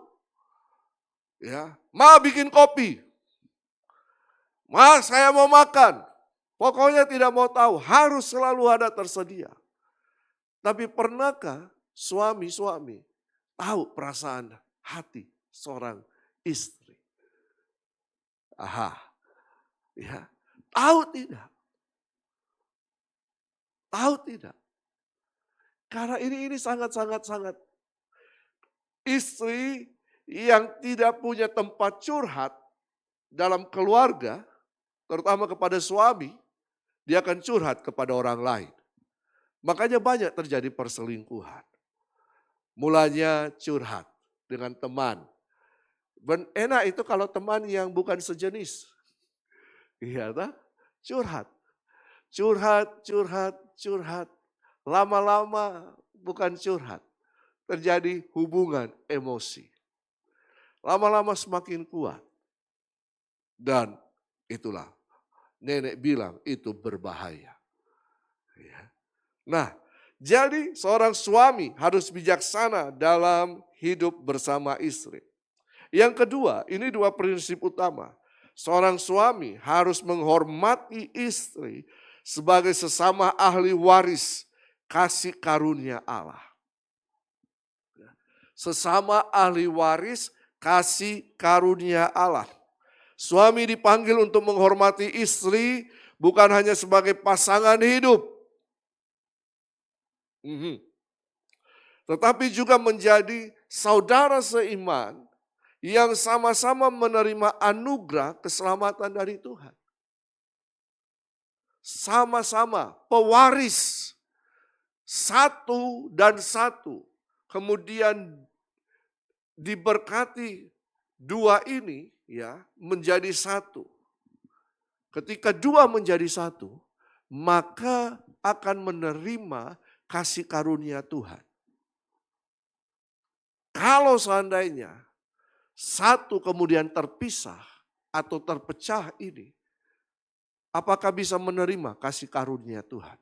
Ya, Ma bikin kopi. Ma saya mau makan. Pokoknya tidak mau tahu, harus selalu ada tersedia. Tapi pernahkah suami-suami tahu perasaan hati seorang istri. Aha, ya, tahu tidak? Tahu tidak? Karena ini sangat istri yang tidak punya tempat curhat dalam keluarga, terutama kepada suami, dia akan curhat kepada orang lain. Makanya banyak terjadi perselingkuhan. Mulanya curhat dengan teman. Enak itu kalau teman yang bukan sejenis. Iya, tak? Curhat. Curhat. Lama-lama bukan curhat. Terjadi hubungan emosi. Lama-lama semakin kuat. Dan itulah, nenek bilang itu berbahaya. Ya. Nah, jadi seorang suami harus bijaksana dalam hidup bersama istri. Yang kedua, ini dua prinsip utama. Seorang suami harus menghormati istri sebagai sesama ahli waris kasih karunia Allah. Sesama ahli waris kasih karunia Allah. Suami dipanggil untuk menghormati istri bukan hanya sebagai pasangan hidup. Tetapi juga menjadi saudara seiman yang sama-sama menerima anugerah keselamatan dari Tuhan. Sama-sama pewaris satu dan satu. Kemudian diberkati dua ini ya menjadi satu. Ketika dua menjadi satu, maka akan menerima kasih karunia Tuhan. Kalau seandainya satu kemudian terpisah atau terpecah ini, apakah bisa menerima kasih karunia Tuhan?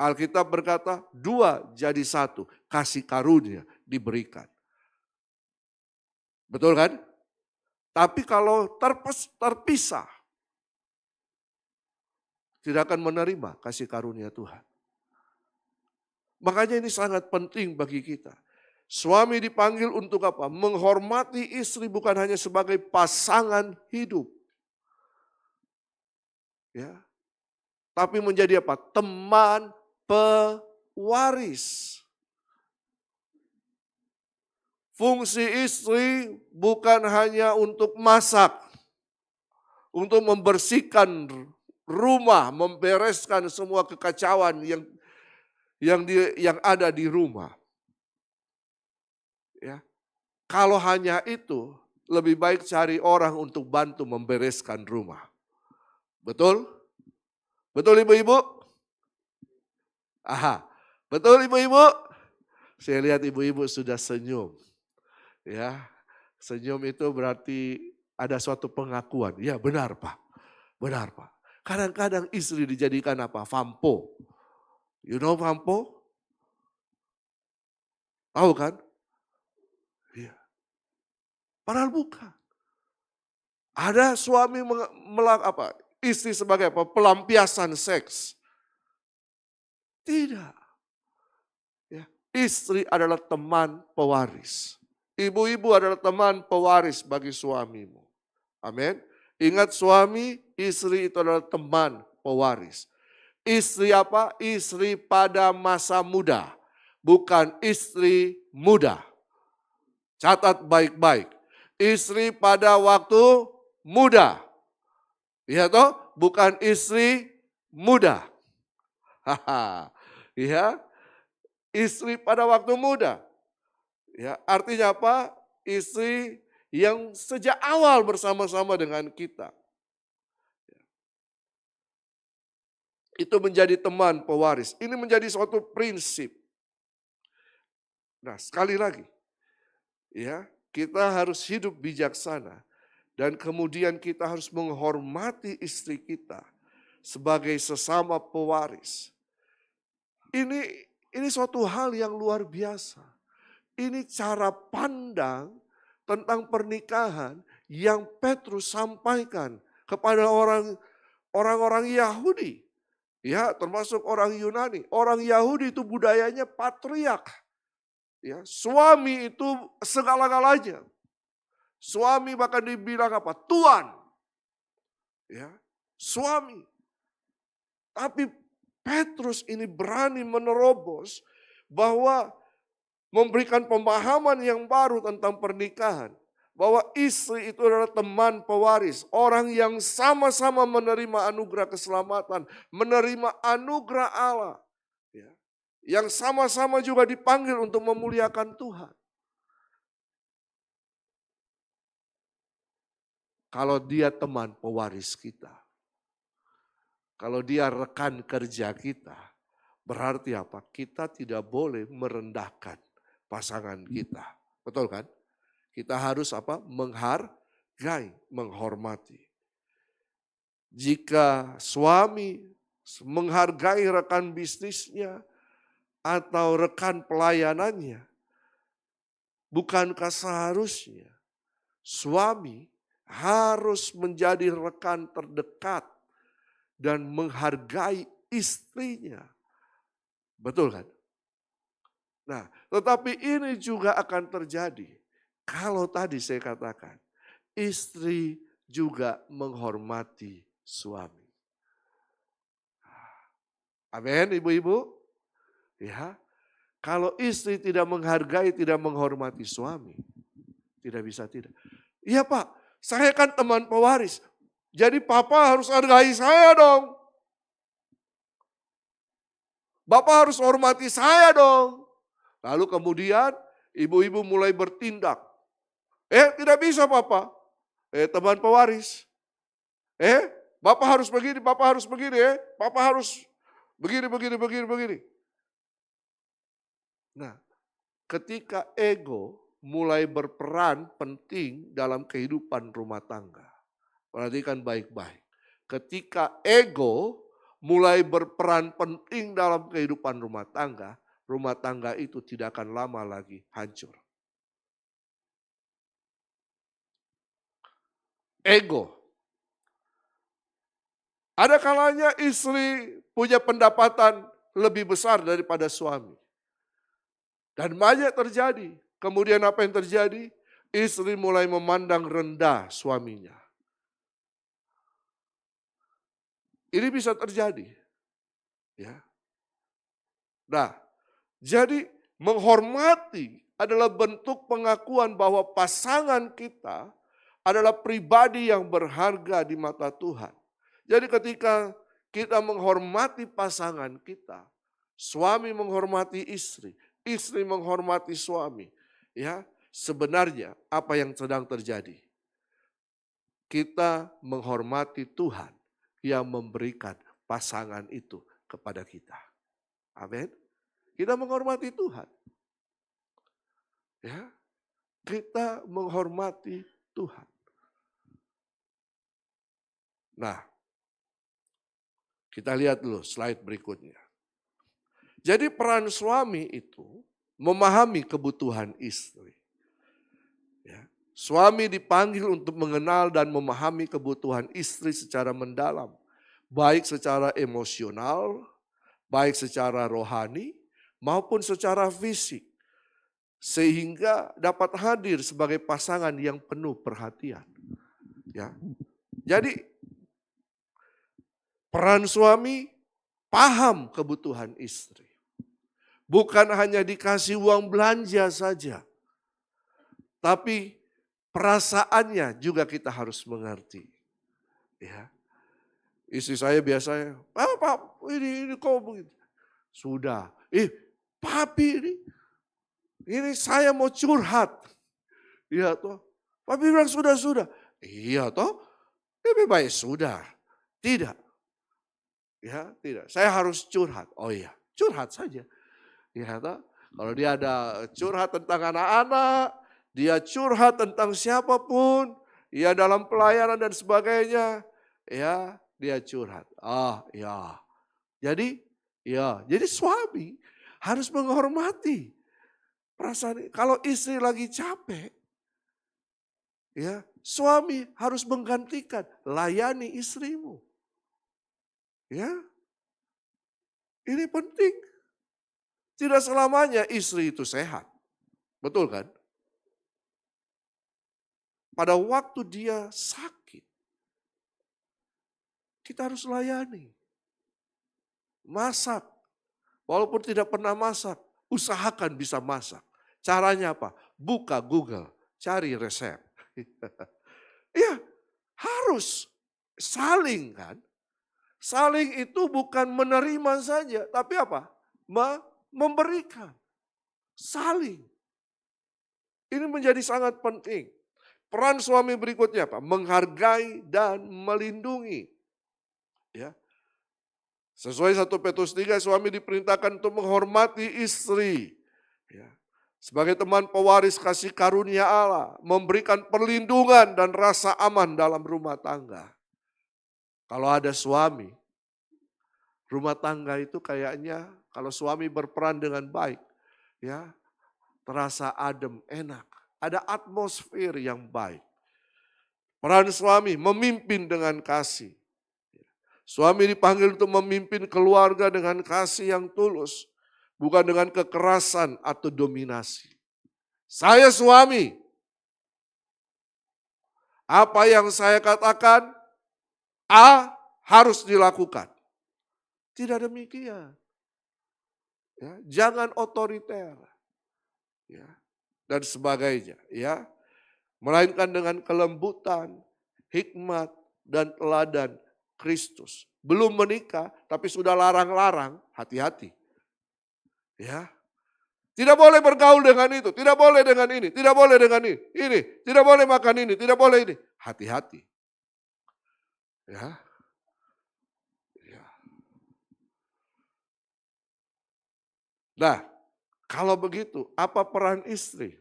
Alkitab berkata, dua jadi satu, kasih karunia diberikan. Betul kan? Tapi kalau terpisah, tidak akan menerima kasih karunia Tuhan. Makanya ini sangat penting bagi kita. Suami dipanggil untuk apa? Menghormati istri bukan hanya sebagai pasangan hidup. Ya. Tapi menjadi apa? Teman pewaris. Fungsi istri bukan hanya untuk masak, untuk membersihkan rumah, membereskan semua kekacauan yang ada di rumah. Ya. Kalau hanya itu, lebih baik cari orang untuk bantu membereskan rumah. Betul? Betul ibu-ibu? Aha, betul ibu-ibu? Saya lihat ibu-ibu sudah senyum. Ya, senyum itu berarti ada suatu pengakuan. Ya benar Pak, benar Pak. Kadang-kadang istri dijadikan apa? Fampo. You know fampo? Tahu kan? Iya. Padahal bukan. Ada suami istri sebagai apa? Pelampiasan seks. Tidak. Ya, istri adalah teman pewaris. Ibu-ibu adalah teman pewaris bagi suamimu. Amin. Ingat suami, istri itu adalah teman pewaris. Istri apa? Istri pada masa muda. Bukan istri muda. Catat baik-baik. Istri pada waktu muda. Ya toh? Bukan istri muda. Haha. Ya. Istri pada waktu muda. Ya, artinya apa? Istri yang sejak awal bersama-sama dengan kita. Itu menjadi teman pewaris. Ini menjadi suatu prinsip. Nah, sekali lagi. Ya, kita harus hidup bijaksana. Dan kemudian kita harus menghormati istri kita sebagai sesama pewaris. Ini suatu hal yang luar biasa. Ini cara pandang tentang pernikahan yang Petrus sampaikan kepada orang-orang Yahudi. Ya, termasuk orang Yunani. Orang Yahudi itu budayanya patriark. Ya, suami itu segala-galanya. Suami bahkan dibilang apa? Tuan. Ya, suami. Tapi Petrus ini berani menerobos bahwa memberikan pemahaman yang baru tentang pernikahan. Bahwa istri itu adalah teman pewaris. Orang yang sama-sama menerima anugerah keselamatan. Menerima anugerah Allah. Ya. Yang sama-sama juga dipanggil untuk memuliakan Tuhan. Kalau dia teman pewaris kita. Kalau dia rekan kerja kita. Berarti apa? Kita tidak boleh merendahkan pasangan kita. Betul kan? Kita harus apa? Menghargai, menghormati. Jika suami menghargai rekan bisnisnya atau rekan pelayanannya, bukankah seharusnya suami harus menjadi rekan terdekat dan menghargai istrinya? Betul kan? Nah, tetapi ini juga akan terjadi kalau tadi saya katakan istri juga menghormati suami. Amin, ibu-ibu. Ya, kalau istri tidak menghargai, tidak menghormati suami, tidak bisa tidak. Iya Pak, saya kan teman pewaris. Jadi papa harus hargai saya dong. Bapak harus hormati saya dong. Lalu kemudian ibu-ibu mulai bertindak. Tidak bisa papa. Teman pewaris. Bapak harus begini, bapak harus begini. Bapak harus begini. Nah, ketika ego mulai berperan penting dalam kehidupan rumah tangga. Perhatikan baik-baik. Ketika ego mulai berperan penting dalam kehidupan rumah tangga itu tidak akan lama lagi hancur. Ego. Ada kalanya istri punya pendapatan lebih besar daripada suami. Dan banyak terjadi. Kemudian apa yang terjadi? Istri mulai memandang rendah suaminya. Ini bisa terjadi. Ya. Nah, jadi menghormati adalah bentuk pengakuan bahwa pasangan kita adalah pribadi yang berharga di mata Tuhan. Jadi ketika kita menghormati pasangan kita, suami menghormati istri, istri menghormati suami, ya, sebenarnya apa yang sedang terjadi? Kita menghormati Tuhan yang memberikan pasangan itu kepada kita. Amin. Kita menghormati Tuhan. Ya. Kita menghormati Tuhan. Nah, kita lihat dulu slide berikutnya. Jadi peran suami itu memahami kebutuhan istri. Ya. Suami dipanggil untuk mengenal dan memahami kebutuhan istri secara mendalam. Baik secara emosional, baik secara rohani, maupun secara fisik. Sehingga dapat hadir sebagai pasangan yang penuh perhatian. Ya. Jadi peran suami paham kebutuhan istri. Bukan hanya dikasih uang belanja saja. Tapi perasaannya juga kita harus mengerti. Ya. Istri saya biasanya, Pak, ini kok begitu. Sudah, papi ini saya mau curhat. Iya toh, papi bilang sudah. Iya toh, lebih baik sudah. Tidak. Ya, tidak. Saya harus curhat. Oh iya, curhat saja. Ya toh, kalau dia ada curhat tentang anak-anak, dia curhat tentang siapapun, ya dalam pelayanan dan sebagainya, ya dia curhat. Ya. Jadi suami harus menghormati perasaan. Kalau istri lagi capek, ya suami harus menggantikan, layani istrimu. Ya, ini penting. Tidak selamanya istri itu sehat. Betul kan? Pada waktu dia sakit, kita harus layani. Masak. Walaupun tidak pernah masak, usahakan bisa masak. Caranya apa? Buka Google, cari resep. Iya, harus saling kan. Saling itu bukan menerima saja, tapi apa? Memberikan. Saling. Ini menjadi sangat penting. Peran suami berikutnya apa? Menghargai dan melindungi. Ya. Sesuai 1 Petrus 3, suami diperintahkan untuk menghormati istri. Ya. Sebagai teman pewaris kasih karunia Allah, memberikan perlindungan dan rasa aman dalam rumah tangga. Kalau ada suami, rumah tangga itu kayaknya kalau suami berperan dengan baik, ya terasa adem, enak. Ada atmosfer yang baik. Peran suami memimpin dengan kasih. Suami dipanggil untuk memimpin keluarga dengan kasih yang tulus. Bukan dengan kekerasan atau dominasi. Saya suami. Apa yang saya katakan, A harus dilakukan. Tidak demikian. Ya, jangan otoriter. Ya, dan sebagainya. Ya, melainkan dengan kelembutan, hikmat, dan teladan Kristus. Belum menikah, tapi sudah larang-larang, hati-hati. Ya, tidak boleh bergaul dengan itu, tidak boleh dengan ini, tidak boleh dengan ini, tidak boleh makan ini, tidak boleh ini. Hati-hati. Ya. Ya. Nah, kalau begitu, apa peran istri?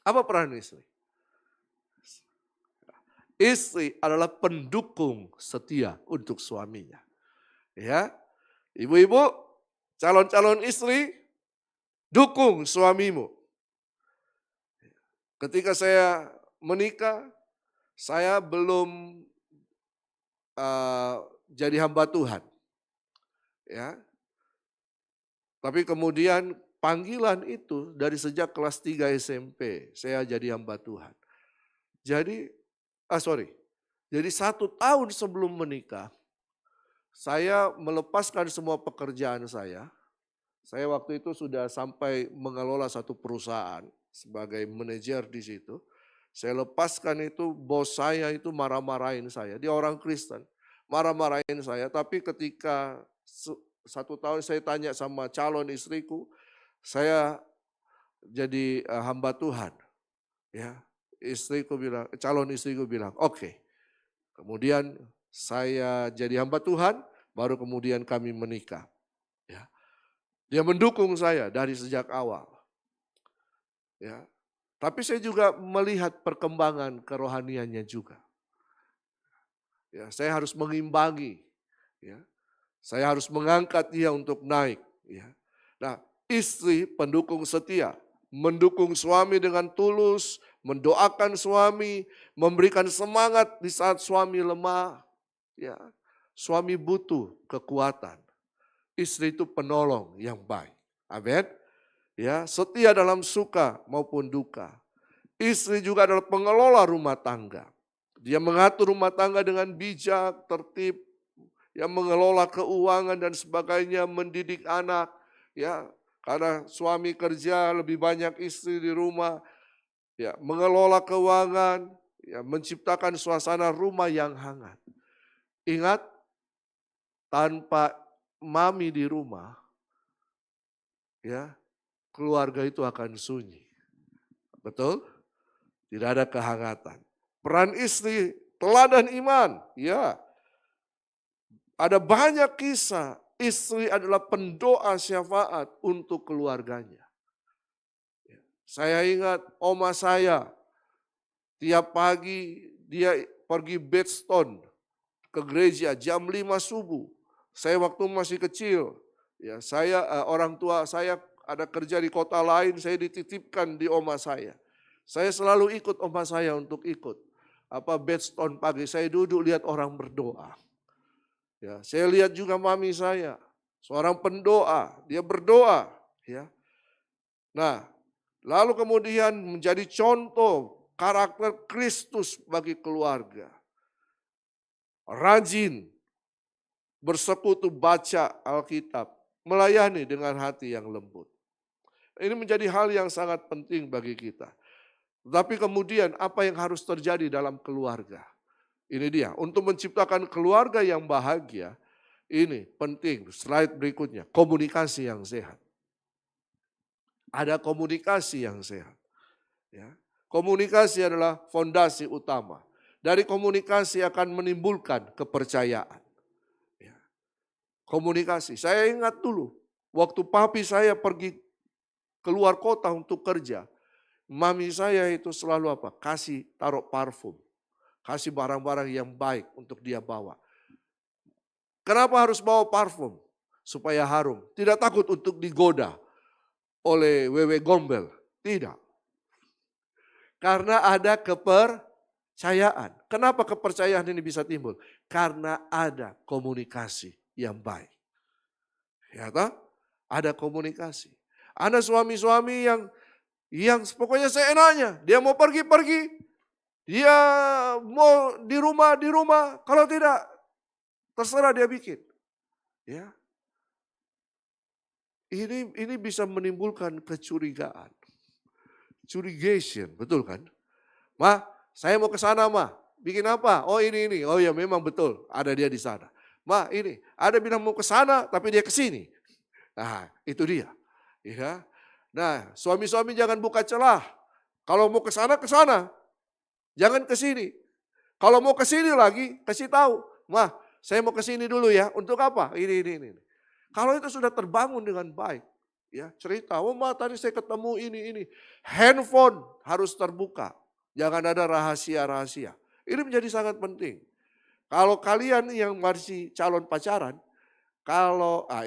Apa peran istri? Istri adalah pendukung setia untuk suaminya. Ya, ibu-ibu, calon-calon istri, dukung suamimu. Ketika saya menikah, saya belum jadi hamba Tuhan. Ya, tapi kemudian panggilan itu dari sejak kelas 3 SMP, saya jadi hamba Tuhan. Jadi 1 tahun sebelum menikah, saya melepaskan semua pekerjaan saya. Saya waktu itu sudah sampai mengelola satu perusahaan sebagai manajer di situ. Saya lepaskan itu, bos saya itu marah-marahin saya. Dia orang Kristen, marah-marahin saya. Tapi ketika 1 tahun saya tanya sama calon istriku, saya jadi hamba Tuhan. Ya, calon istriku bilang, oke. Kemudian saya jadi hamba Tuhan, baru kemudian kami menikah. Ya. Dia mendukung saya dari sejak awal. Ya. Tapi saya juga melihat perkembangan kerohaniannya juga. Ya, saya harus mengimbangi. Ya. Saya harus mengangkat dia untuk naik. Ya. Nah, istri pendukung setia, mendukung suami dengan tulus, mendoakan suami, memberikan semangat di saat suami lemah. Ya, suami butuh kekuatan. Istri itu penolong yang baik. Amin. Ya, setia dalam suka maupun duka. Istri juga adalah pengelola rumah tangga. Dia mengatur rumah tangga dengan bijak, tertib, yang mengelola keuangan dan sebagainya, mendidik anak. Ya, karena suami kerja lebih banyak istri di rumah. Ya, mengelola keuangan, ya, menciptakan suasana rumah yang hangat. Ingat, tanpa mami di rumah, ya, keluarga itu akan sunyi. Betul? Tidak ada kehangatan. Peran istri, teladan iman. Ya, ada banyak kisah istri adalah pendoa syafaat untuk keluarganya. Saya ingat oma saya, tiap pagi dia pergi bedstone ke gereja jam 5 subuh. Saya waktu masih kecil, ya orang tua saya ada kerja di kota lain, saya dititipkan di oma saya. Saya selalu ikut oma saya untuk ikut bedstone pagi. Saya duduk lihat orang berdoa. Ya, saya lihat juga mami saya, seorang pendoa, dia berdoa, ya. Nah, lalu kemudian menjadi contoh karakter Kristus bagi keluarga. Rajin bersekutu baca Alkitab, melayani dengan hati yang lembut. Ini menjadi hal yang sangat penting bagi kita. Tapi kemudian apa yang harus terjadi dalam keluarga? Ini dia, untuk menciptakan keluarga yang bahagia, ini penting, slide berikutnya, komunikasi yang sehat. Ada komunikasi yang sehat. Ya. Komunikasi adalah fondasi utama. Dari komunikasi akan menimbulkan kepercayaan. Ya. Komunikasi, saya ingat dulu, waktu papi saya pergi keluar kota untuk kerja, mami saya itu selalu apa? Kasih taruh parfum. Kasih barang-barang yang baik untuk dia bawa. Kenapa harus bawa parfum? Supaya harum. Tidak takut untuk digoda oleh wewe gombel. Tidak. Karena ada kepercayaan. Kenapa kepercayaan ini bisa timbul? Karena ada komunikasi yang baik. Ya toh? Ada komunikasi. Ada suami-suami yang pokoknya seenaknya. Dia mau pergi-pergi. Dia mau di rumah, kalau tidak terserah dia bikin. Ya. Ini bisa menimbulkan kecurigaan. Curigation, betul kan? Ma, saya mau ke sana, Ma. Bikin apa? Oh ini. Oh ya memang betul, ada dia di sana. Ma, ini, ada bilang mau ke sana tapi dia ke sini. Nah, itu dia. Ya. Nah, suami-suami jangan buka celah. Kalau mau ke sana, jangan ke sini. Kalau mau ke sini lagi, kasih tahu. Mah, saya mau ke sini dulu ya. Untuk apa? Ini. Kalau itu sudah terbangun dengan baik. Ya, cerita, oh Ma tadi saya ketemu ini. Handphone harus terbuka. Jangan ada rahasia-rahasia. Ini menjadi sangat penting. Kalau kalian yang masih calon pacaran,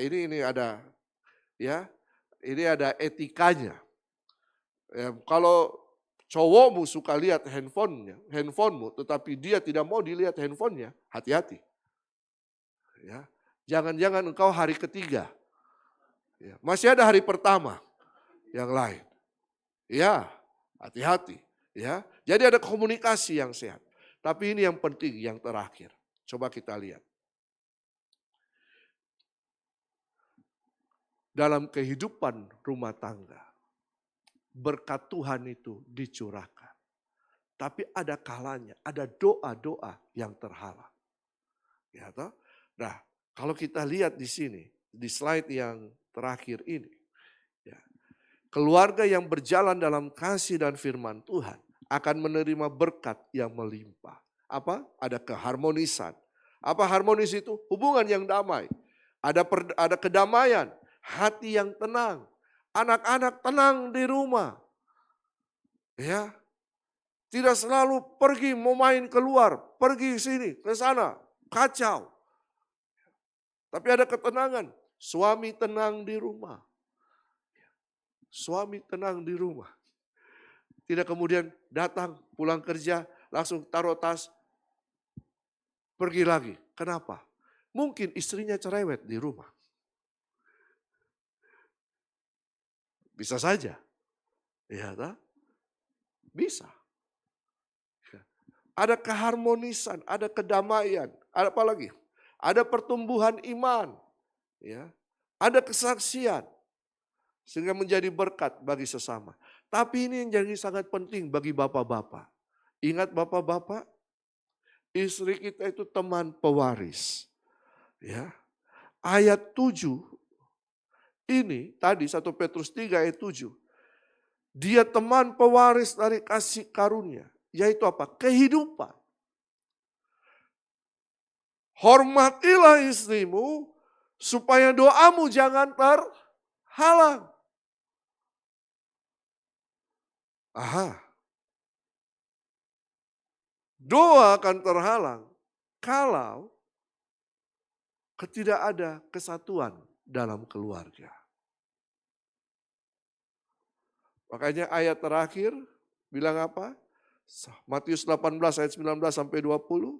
ini ada ya, ini ada etikanya. Ya, kalau cowokmu suka lihat handphonemu, tetapi dia tidak mau dilihat handphonenya, hati-hati. Ya, jangan-jangan engkau hari ketiga, ya, masih ada hari pertama yang lain. Ya, hati-hati. Ya, jadi ada komunikasi yang sehat. Tapi ini yang penting, yang terakhir. Coba kita lihat. Dalam kehidupan rumah tangga, berkat Tuhan itu dicurahkan. Tapi ada kalanya, ada doa-doa yang terhalang. Ya toh? Nah, kalau kita lihat di sini, di slide yang terakhir ini, ya, keluarga yang berjalan dalam kasih dan firman Tuhan akan menerima berkat yang melimpah. Apa? Ada keharmonisan. Apa harmonis itu? Hubungan yang damai. Ada kedamaian, hati yang tenang. Anak-anak tenang di rumah. Ya. Tidak selalu pergi mau main keluar, pergi sini, ke sana, kacau. Tapi ada ketenangan, suami tenang di rumah. Suami tenang di rumah. Tidak kemudian datang pulang kerja, langsung taruh tas, pergi lagi. Kenapa? Mungkin istrinya cerewet di rumah. Bisa saja. Ya, tak? Bisa. Ada keharmonisan, ada kedamaian, ada apa lagi? Ada pertumbuhan iman, ya. Ada kesaksian, sehingga menjadi berkat bagi sesama. Tapi ini yang jadi sangat penting bagi bapak-bapak. Ingat bapak-bapak, istri kita itu teman pewaris. Ya. Ayat 7, ini tadi 1 Petrus 3 ayat 7. Dia teman pewaris dari kasih karunia. Yaitu apa? Kehidupan. Hormatilah istrimu supaya doamu jangan terhalang. Aha. Doa akan terhalang kalau tidak ada kesatuan dalam keluarga. Makanya ayat terakhir bilang apa? Matius 18 ayat 19 sampai 20.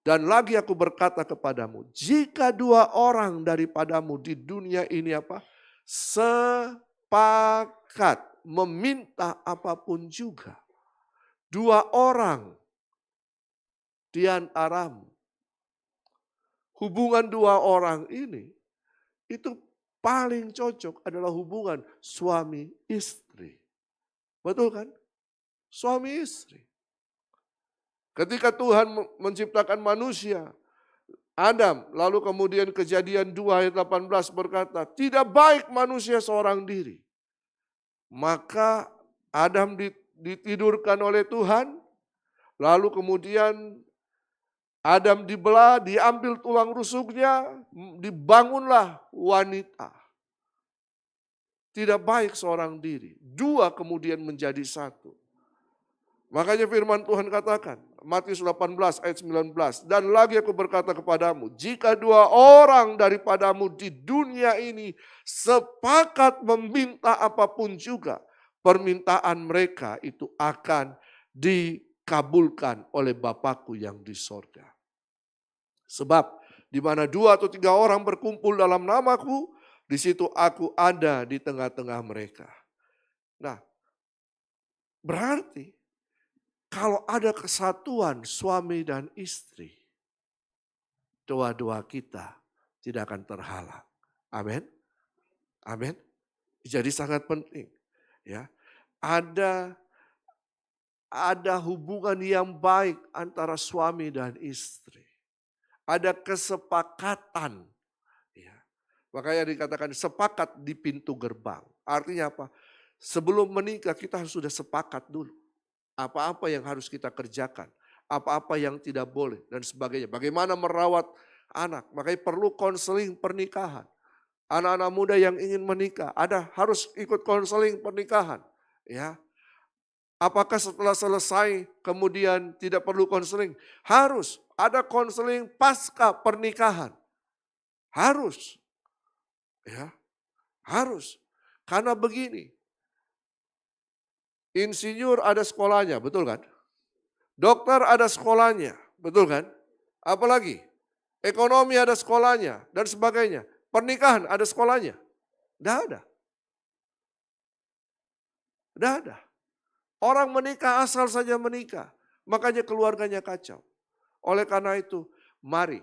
Dan lagi aku berkata kepadamu, jika 2 orang daripadamu di dunia ini apa? sepakat meminta apapun juga. 2 orang di antaramu. Hubungan 2 orang ini itu paling cocok adalah hubungan suami istri. Betul kan? Suami istri. Ketika Tuhan menciptakan manusia, Adam, lalu kemudian Kejadian 2 ayat 18 berkata, tidak baik manusia seorang diri. Maka Adam ditidurkan oleh Tuhan, lalu kemudian Adam dibelah, diambil tulang rusuknya, dibangunlah wanita. Tidak baik seorang diri. 2 kemudian menjadi 1. Makanya firman Tuhan katakan, Matius 18 ayat 19. Dan lagi aku berkata kepadamu, jika 2 orang daripadamu di dunia ini sepakat meminta apapun juga, permintaan mereka itu akan dikabulkan oleh Bapakku yang di sorga. Sebab di mana 2 atau 3 orang berkumpul dalam namaku, di situ aku ada di tengah-tengah mereka. Nah, berarti kalau ada kesatuan suami dan istri, doa-doa kita tidak akan terhalang. Amin. Amin. Jadi sangat penting, ya. Ada hubungan yang baik antara suami dan istri. Ada kesepakatan. Ya. Makanya dikatakan sepakat di pintu gerbang. Artinya apa? Sebelum menikah kita harus sudah sepakat dulu. Apa-apa yang harus kita kerjakan. Apa-apa yang tidak boleh dan sebagainya. Bagaimana merawat anak. Makanya perlu konseling pernikahan. Anak-anak muda yang ingin menikah harus ikut konseling pernikahan. Ya. Apakah setelah selesai kemudian tidak perlu konseling? Harus. Ada konseling pasca pernikahan. Harus. Ya. Harus. Karena begini. Insinyur ada sekolahnya, betul kan? Dokter ada sekolahnya, betul kan? Apalagi? Ekonomi ada sekolahnya dan sebagainya. Pernikahan ada sekolahnya. Tidak ada. Tidak ada. Orang menikah asal saja menikah. Makanya keluarganya kacau. Oleh karena itu, mari.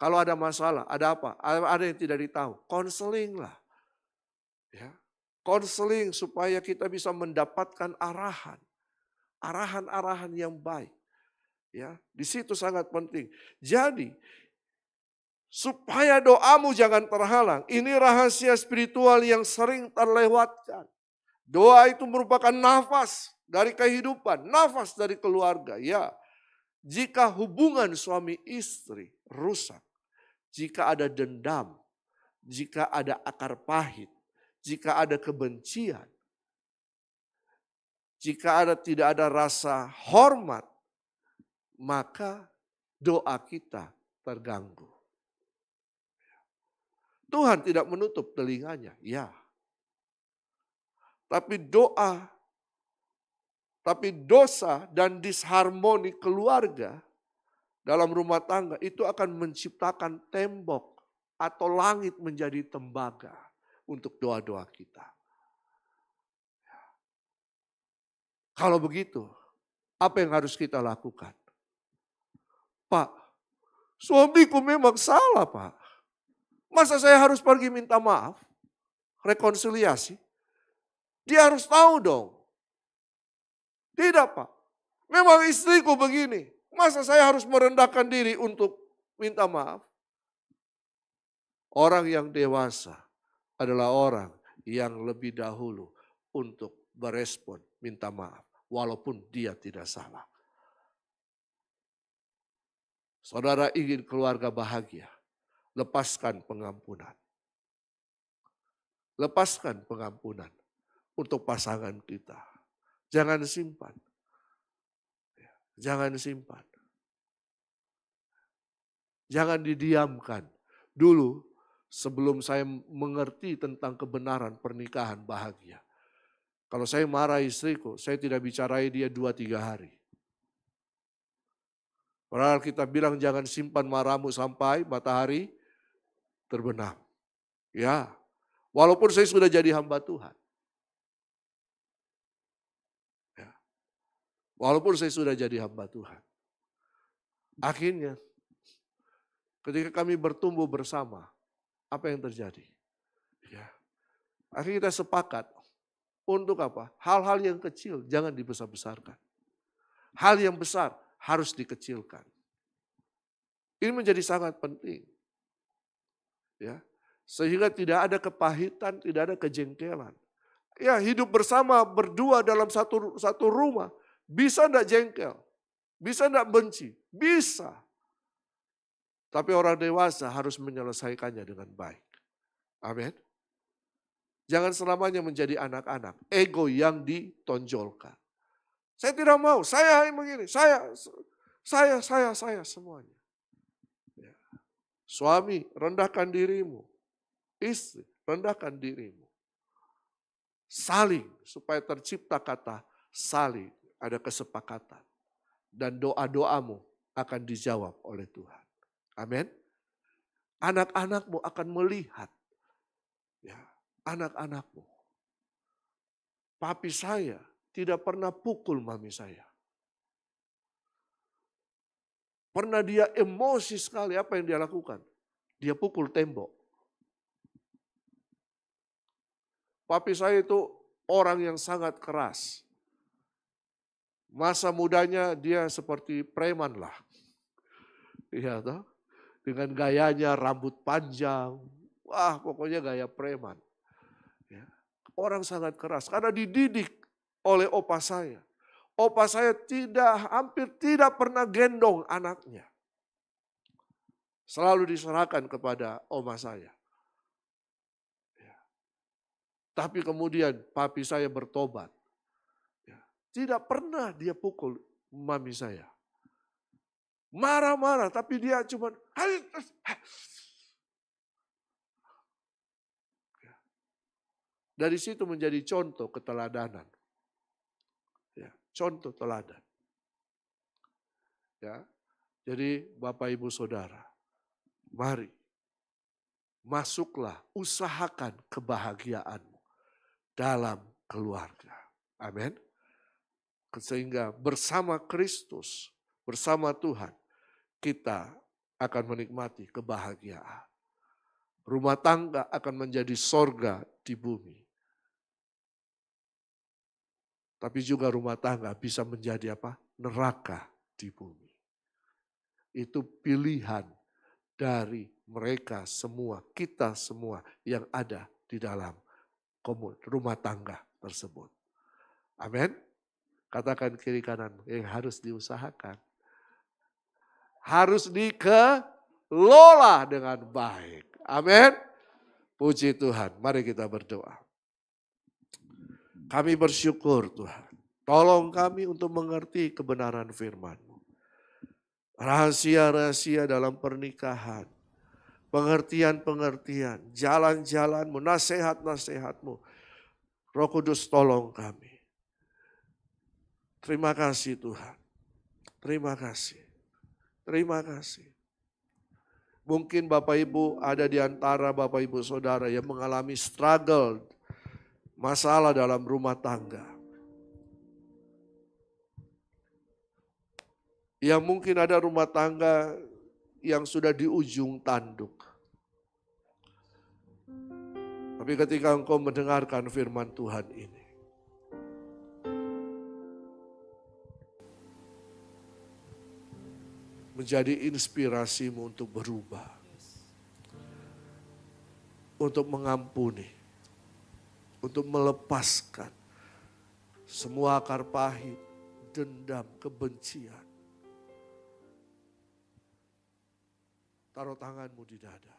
Kalau ada masalah, ada apa? Ada yang tidak ditahu. Konseling lah. Ya. Konseling supaya kita bisa mendapatkan arahan. Arahan-arahan yang baik. Ya, di situ sangat penting. Jadi, supaya doamu jangan terhalang. Ini rahasia spiritual yang sering terlewatkan. Doa itu merupakan nafas dari kehidupan, nafas dari keluarga. Ya, jika hubungan suami istri rusak, jika ada dendam, jika ada akar pahit, jika ada kebencian, jika tidak ada rasa hormat, maka doa kita terganggu. Tuhan tidak menutup telinganya, ya. Tapi dosa dan disharmoni keluarga dalam rumah tangga itu akan menciptakan tembok atau langit menjadi tembaga untuk doa-doa kita. Kalau begitu, apa yang harus kita lakukan? Pak, suamiku memang salah, Pak. Masa saya harus pergi minta maaf? Rekonsiliasi? Dia harus tahu dong. Tidak, Pak. Memang istriku begini. Masa saya harus merendahkan diri untuk minta maaf? Orang yang dewasa adalah orang yang lebih dahulu untuk berespon minta maaf. Walaupun dia tidak salah. Saudara ingin keluarga bahagia. Lepaskan pengampunan. Lepaskan pengampunan untuk pasangan kita. Jangan simpan. Jangan simpan. Jangan didiamkan. Dulu sebelum saya mengerti tentang kebenaran pernikahan bahagia. Kalau saya marah istriku, saya tidak bicarai dia 2-3 hari. Padahal kita bilang jangan simpan marahmu sampai matahari terbenam. Ya, walaupun saya sudah jadi hamba Tuhan. Walaupun saya sudah jadi hamba Tuhan. Akhirnya ketika kami bertumbuh bersama, apa yang terjadi? Ya. Akhirnya kita sepakat untuk apa? Hal-hal yang kecil jangan dibesar-besarkan. Hal yang besar harus dikecilkan. Ini menjadi sangat penting. Ya. Sehingga tidak ada kepahitan, tidak ada kejengkelan. Ya, hidup bersama berdua dalam satu rumah. Bisa enggak jengkel? Bisa enggak benci? Bisa. Tapi orang dewasa harus menyelesaikannya dengan baik. Amin. Jangan selamanya menjadi anak-anak. Ego yang ditonjolkan. Saya tidak mau, saya yang begini, saya semuanya. Ya. Suami, rendahkan dirimu. Istri, rendahkan dirimu. Saling, supaya tercipta kata saling, ada kesepakatan. Dan doa-doamu akan dijawab oleh Tuhan. Amin. Anak-anakmu akan melihat. Ya, anak-anakmu. Papi saya tidak pernah pukul mami saya. Pernah dia emosi sekali, apa yang dia lakukan? Dia pukul tembok. Papi saya itu orang yang sangat keras. Masa mudanya dia seperti preman lah. Iya toh? Dengan gayanya rambut panjang. Wah, pokoknya gaya preman. Ya. Orang sangat keras karena dididik oleh opa saya. Opa saya hampir tidak pernah gendong anaknya. Selalu diserahkan kepada oma saya. Ya. Tapi kemudian papi saya bertobat. Ya. Tidak pernah dia pukul mami saya. Marah-marah, tapi dia cuma dari situ menjadi contoh keteladanan. Ya, contoh teladan. Ya, jadi Bapak Ibu Saudara, mari masuklah, usahakan kebahagiaanmu dalam keluarga. Amin. Sehingga bersama Kristus, bersama Tuhan, kita akan menikmati kebahagiaan. Rumah tangga akan menjadi sorga di bumi. Tapi juga rumah tangga bisa menjadi apa? Neraka di bumi. Itu pilihan dari mereka semua, kita semua yang ada di dalam rumah tangga tersebut. Amin. Katakan kiri kanan yang harus diusahakan. Harus dikelola dengan baik. Amin. Puji Tuhan. Mari kita berdoa. Kami bersyukur Tuhan. Tolong kami untuk mengerti kebenaran firman-Mu. Rahasia-rahasia dalam pernikahan. Pengertian-pengertian. Jalan-jalan-Mu. Nasihat-nasihat-Mu. Roh Kudus tolong kami. Terima kasih Tuhan. Terima kasih. Terima kasih. Mungkin Bapak Ibu ada di antara Bapak Ibu Saudara yang mengalami struggle, masalah dalam rumah tangga. Yang mungkin ada rumah tangga yang sudah di ujung tanduk. Tapi ketika engkau mendengarkan firman Tuhan ini, menjadi inspirasimu untuk berubah. Untuk mengampuni. Untuk melepaskan semua akar pahit, dendam, kebencian. Taruh tanganmu di dada.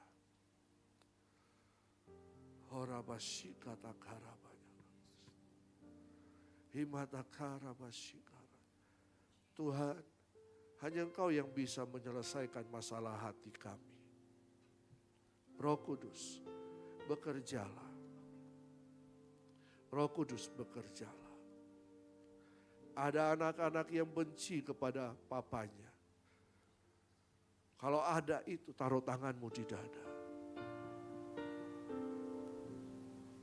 Tuhan, hanya Engkau yang bisa menyelesaikan masalah hati kami. Roh Kudus, bekerjalah. Roh Kudus, bekerjalah. Ada anak-anak yang benci kepada papanya. Kalau ada itu, taruh tanganmu di dada.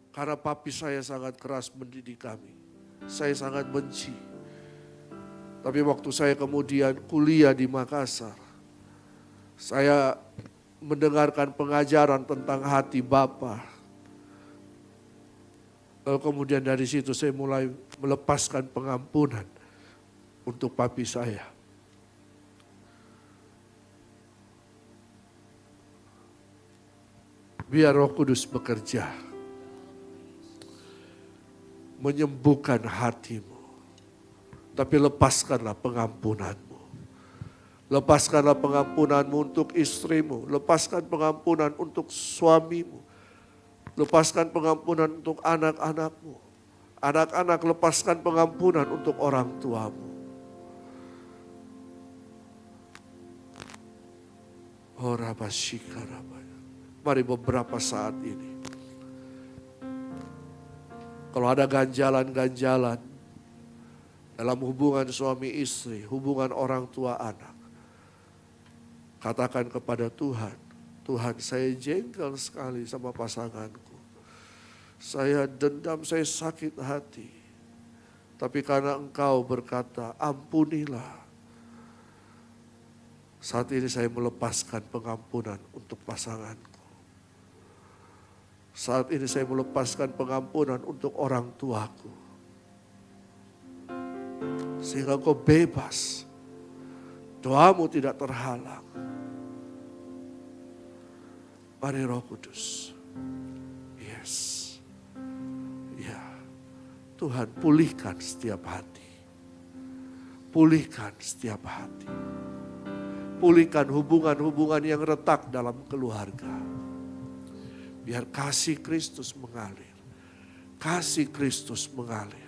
Karena papi saya sangat keras mendidik kami. Saya sangat benci. Tapi waktu saya kemudian kuliah di Makassar, saya mendengarkan pengajaran tentang hati Bapa. Lalu kemudian dari situ saya mulai melepaskan pengampunan untuk papi saya. Biar Roh Kudus bekerja, menyembuhkan hatimu. Tapi lepaskanlah pengampunanmu. Lepaskanlah pengampunanmu untuk istrimu. Lepaskan pengampunan untuk suamimu. Lepaskan pengampunan untuk anak-anakmu. Anak-anak, lepaskan pengampunan untuk orang tuamu. Oh Rabashika Rabaya. Mari beberapa saat ini. Kalau ada ganjalan-ganjalan dalam hubungan suami istri, hubungan orang tua anak, katakan kepada Tuhan, Tuhan, saya jengkel sekali sama pasanganku. Saya dendam, saya sakit hati. Tapi karena Engkau berkata, ampunilah. Saat ini saya melepaskan pengampunan untuk pasanganku. Saat ini saya melepaskan pengampunan untuk orang tuaku. Sehingga kau bebas. Doamu tidak terhalang. Mari Roh Kudus. Yes. Ya. Tuhan pulihkan setiap hati. Pulihkan setiap hati. Pulihkan hubungan-hubungan yang retak dalam keluarga. Biar kasih Kristus mengalir. Kasih Kristus mengalir.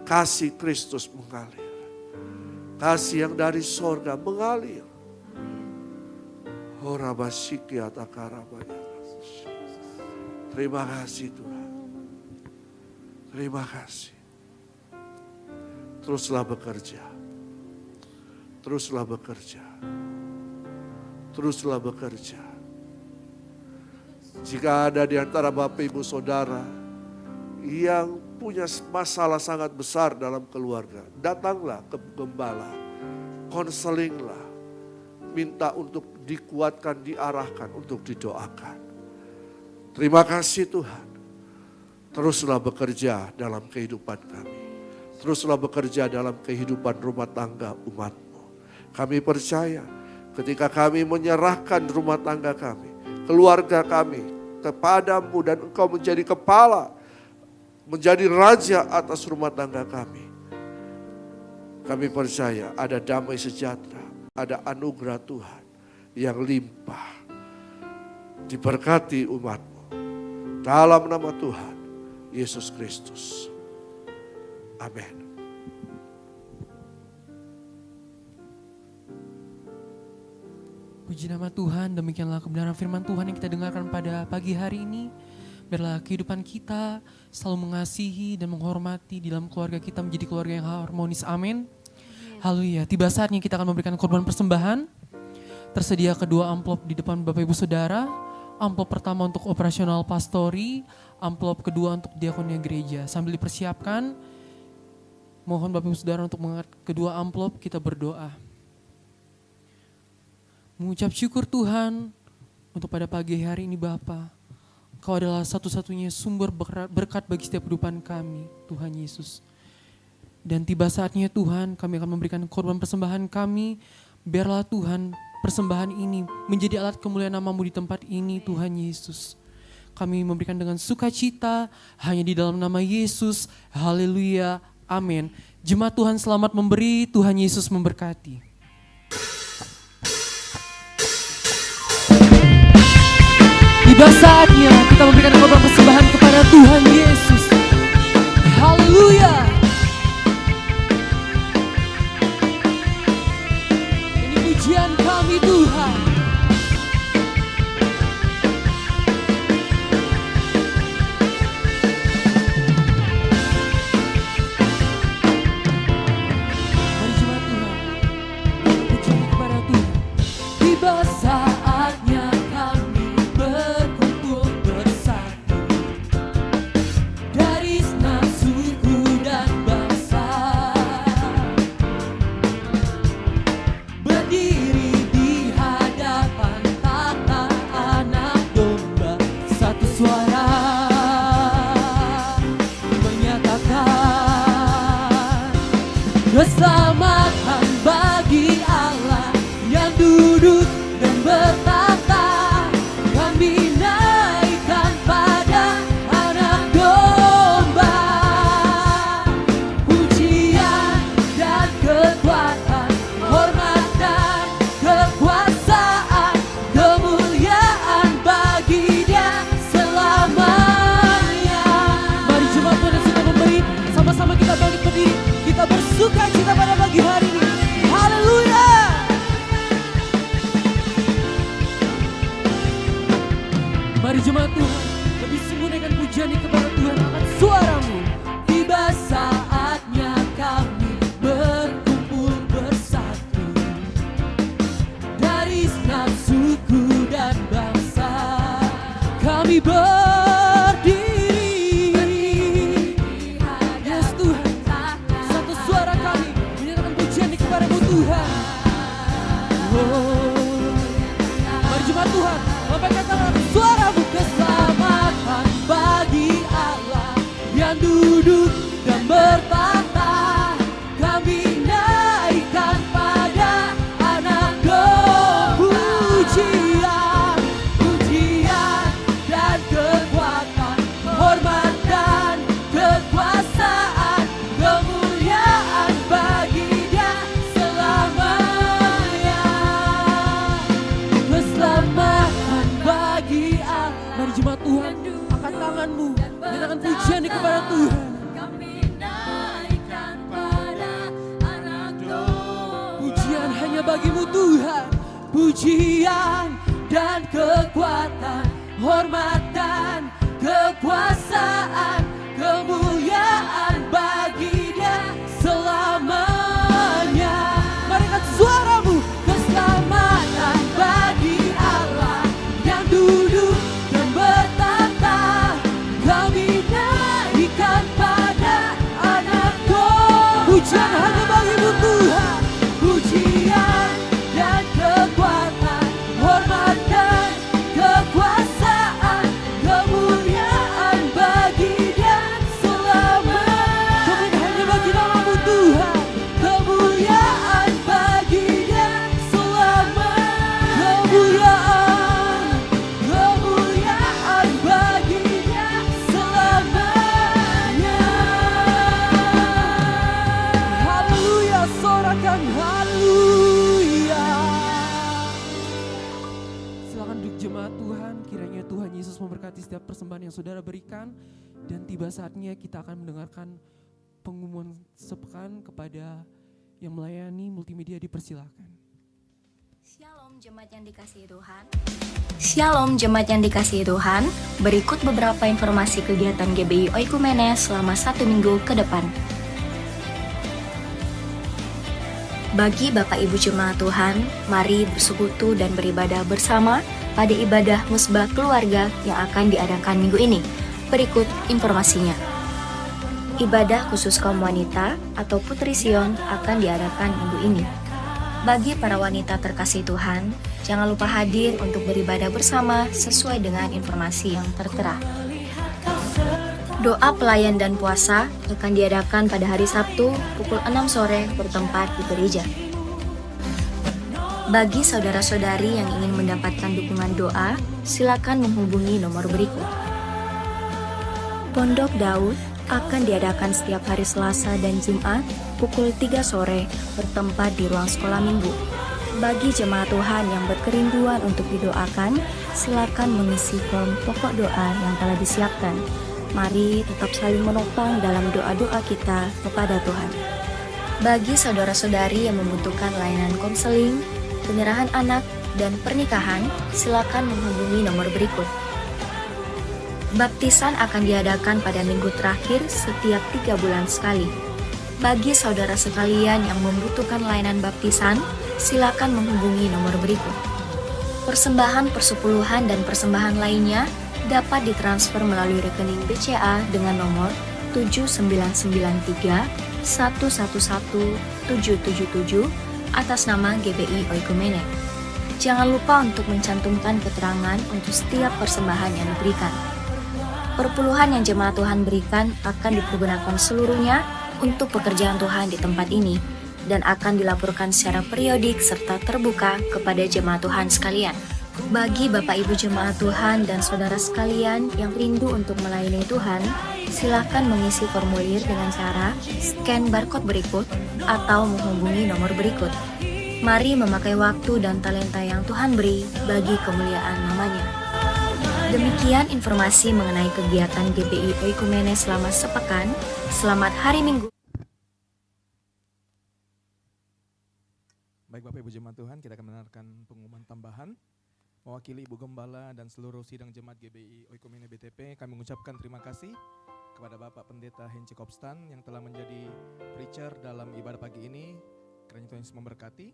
Kasih Kristus mengalir. Kasih yang dari sorga mengalir. Terima kasih Tuhan. Terima kasih. Teruslah bekerja. Teruslah bekerja. Teruslah bekerja. Jika ada di antara Bapak Ibu Saudara yang punya masalah sangat besar dalam keluarga, datanglah ke gembala, konselinglah, minta untuk dikuatkan, diarahkan, untuk didoakan. Terima kasih Tuhan. Teruslah bekerja dalam kehidupan kami. Teruslah bekerja dalam kehidupan rumah tangga umat-Mu. Kami percaya ketika kami menyerahkan rumah tangga kami, keluarga kami kepadamu dan Engkau menjadi kepala, menjadi raja atas rumah tangga kami. Kami percaya ada damai sejahtera, ada anugerah Tuhan yang limpah. Diberkati umat-Mu. Dalam nama Tuhan Yesus Kristus. Amin.
Puji nama Tuhan, demikianlah kebenaran firman Tuhan yang kita dengarkan pada pagi hari ini. Biarlah kehidupan kita selalu mengasihi dan menghormati di dalam keluarga kita menjadi keluarga yang harmonis. Amin. Haleluya. Tiba saatnya kita akan memberikan korban persembahan. Tersedia kedua amplop di depan Bapak Ibu Saudara. Amplop pertama untuk operasional pastori, amplop kedua untuk diakonia gereja. Sambil dipersiapkan, mohon Bapak Ibu Saudara untuk mengangkat kedua amplop, kita berdoa. Mengucap syukur Tuhan untuk pada pagi hari ini Bapa. Kau adalah satu-satunya sumber berkat bagi setiap kehidupan kami, Tuhan Yesus. Dan tiba saatnya Tuhan, kami akan memberikan korban persembahan kami. Biarlah Tuhan, persembahan ini menjadi alat kemuliaan nama-Mu di tempat ini, Tuhan Yesus. Kami memberikan dengan sukacita, hanya di dalam nama Yesus. Haleluya, amin. Jemaat Tuhan selamat memberi, Tuhan Yesus memberkati. Tiba saatnya kita memberikan korban persembahan kepada Tuhan Yesus. Haleluya. Ini pujian kami Tuhan. Mari jemaat Tuhan, pujian kepada Tuhan. Tiba saatnya kami berkumpul bersama.
keselamatan bagi Allah yang duduk dan bertata. Kami naikkan pada Anak Domba, pujian dan kekuatan, hormat dan kekuasaan, kemuliaan bagi Dia selamanya. Mari jemaat Tuhan yang sedang memberi, sama-sama kita bangkit berdiri, kita bersuka cita pada pagi hari ini. Haleluya. Mari jemaat Tuhan, lebih sungguh naikkan pujian kepada Tuhan, angkat suaramu. Tiba saatnya kami berkumpul bersatu, dari segenap suku dan bangsa kami berdiri. Yes Tuhan, satu suara kami menyatakan pujian kepadamu Tuhan. Oh, mari jemaat Tuhan, lambaikan tangan suaramu. Keselamatan bagi Allah yang duduk dan bertata. Kami naikkan pada Anak Domba, pujian, pujian dan kekuatan, hormat dan kekuasaan, kemuliaan bagi Dia selamanya. Keselamatan bagi Allah. Mari jemaat Tuhan, angkat tanganmu, menyatakan pujian kepada Tuhan. Pujian hanya bagimu Tuhan, pujian dan kekuatan, hormat dan kekuasaan, kemuliaan bagi Dia selamanya. Mari angkat suaramu. Keselamatan bagi Allah yang duduk dan bertata. Kami naikkan pada Anak Domba, pujian hanya bagimu Tuhan, pujian dan kekuatan, hormat dan kekuasaan, kemuliaan bagi Dia selamanya. Kemuliaan hanya bagi namamu Tuhan, kemuliaan bagi Dia selamanya. Kemuliaan, kemuliaan bagi Dia selamanya. Haleluya, sorakan haleluya. Silakan duduk jemaat Tuhan, kiranya Tuhan Yesus memberkati setiap persembahan yang saudara berikan. Dan tiba saatnya kita akan mendengarkan pengumuman sepekan kepada yang melayani multimedia, dipersilakan.
Shalom jemaat yang dikasihi Tuhan. Shalom jemaat yang dikasihi Tuhan. Berikut beberapa informasi kegiatan GBI Oikumene selama 1 minggu ke depan. Bagi Bapak Ibu jemaat Tuhan, mari bersekutu dan beribadah bersama pada ibadah musbah keluarga yang akan diadakan minggu ini. Berikut informasinya. Ibadah khusus kaum wanita atau Putri Sion akan diadakan minggu ini. Bagi para wanita terkasih Tuhan, jangan lupa hadir untuk beribadah bersama sesuai dengan informasi yang tertera. Doa pelayan dan puasa akan diadakan pada hari Sabtu pukul 6 sore bertempat di gereja. Bagi saudara-saudari yang ingin mendapatkan dukungan doa, silakan menghubungi nomor berikut. Pondok Daud akan diadakan setiap hari Selasa dan Jumat pukul 3 sore bertempat di ruang sekolah minggu. Bagi jemaat Tuhan yang berkerinduan untuk didoakan, silakan mengisi form pokok doa yang telah disiapkan. Mari tetap saling menopang dalam doa-doa kita kepada Tuhan. Bagi saudara-saudari yang membutuhkan layanan konseling, penyerahan anak, dan pernikahan, silakan menghubungi nomor berikut. Baptisan akan diadakan pada minggu terakhir setiap 3 bulan sekali. Bagi saudara sekalian yang membutuhkan layanan baptisan, silakan menghubungi nomor berikut. Persembahan persepuluhan dan persembahan lainnya dapat ditransfer melalui rekening BCA dengan nomor 7993 111 777 atas nama GBI Oikumene. Jangan lupa untuk mencantumkan keterangan untuk setiap persembahan yang diberikan. Perpuluhan yang jemaat Tuhan berikan akan dipergunakan seluruhnya untuk pekerjaan Tuhan di tempat ini. dan akan dilaporkan secara periodik serta terbuka kepada jemaat Tuhan sekalian. Bagi Bapak Ibu jemaat Tuhan dan saudara sekalian yang rindu untuk melayani Tuhan, silakan mengisi formulir dengan cara scan barcode berikut atau menghubungi nomor berikut. Mari memakai waktu dan talenta yang Tuhan beri bagi kemuliaan namanya. Demikian informasi mengenai kegiatan GBI Oikumene selama sepekan. Selamat hari Minggu.
Baik Bapak Ibu Jemaat Tuhan, kita akan mendengarkan pengumuman tambahan. Mewakili Ibu Gembala dan seluruh sidang jemaat GBI Oikumene BTP, kami mengucapkan terima kasih kepada Bapak Pendeta Hence Kopstan yang telah menjadi preacher dalam ibadah pagi ini. Kiranya Tuhan Yesus memberkati.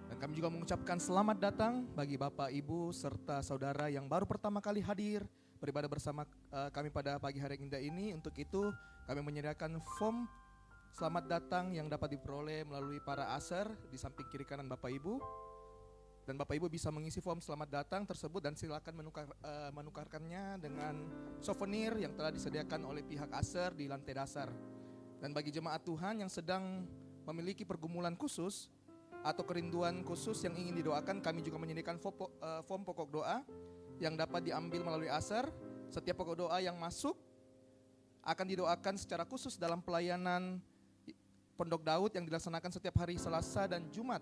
Dan kami juga mengucapkan selamat datang bagi Bapak, Ibu, serta saudara yang baru pertama kali hadir beribadah bersama kami pada pagi hari yang indah ini. Untuk itu kami menyediakan form selamat datang yang dapat diperoleh melalui para usher di samping kiri kanan Bapak Ibu. Dan Bapak Ibu bisa mengisi form selamat datang tersebut dan silakan menukarkannya dengan souvenir yang telah disediakan oleh pihak usher di lantai dasar. Dan bagi jemaat Tuhan yang sedang memiliki pergumulan khusus atau kerinduan khusus yang ingin didoakan, kami juga menyediakan form pokok doa yang dapat diambil melalui usher. Setiap pokok doa yang masuk akan didoakan secara khusus dalam pelayanan Pondok Daud yang dilaksanakan setiap hari Selasa dan Jumat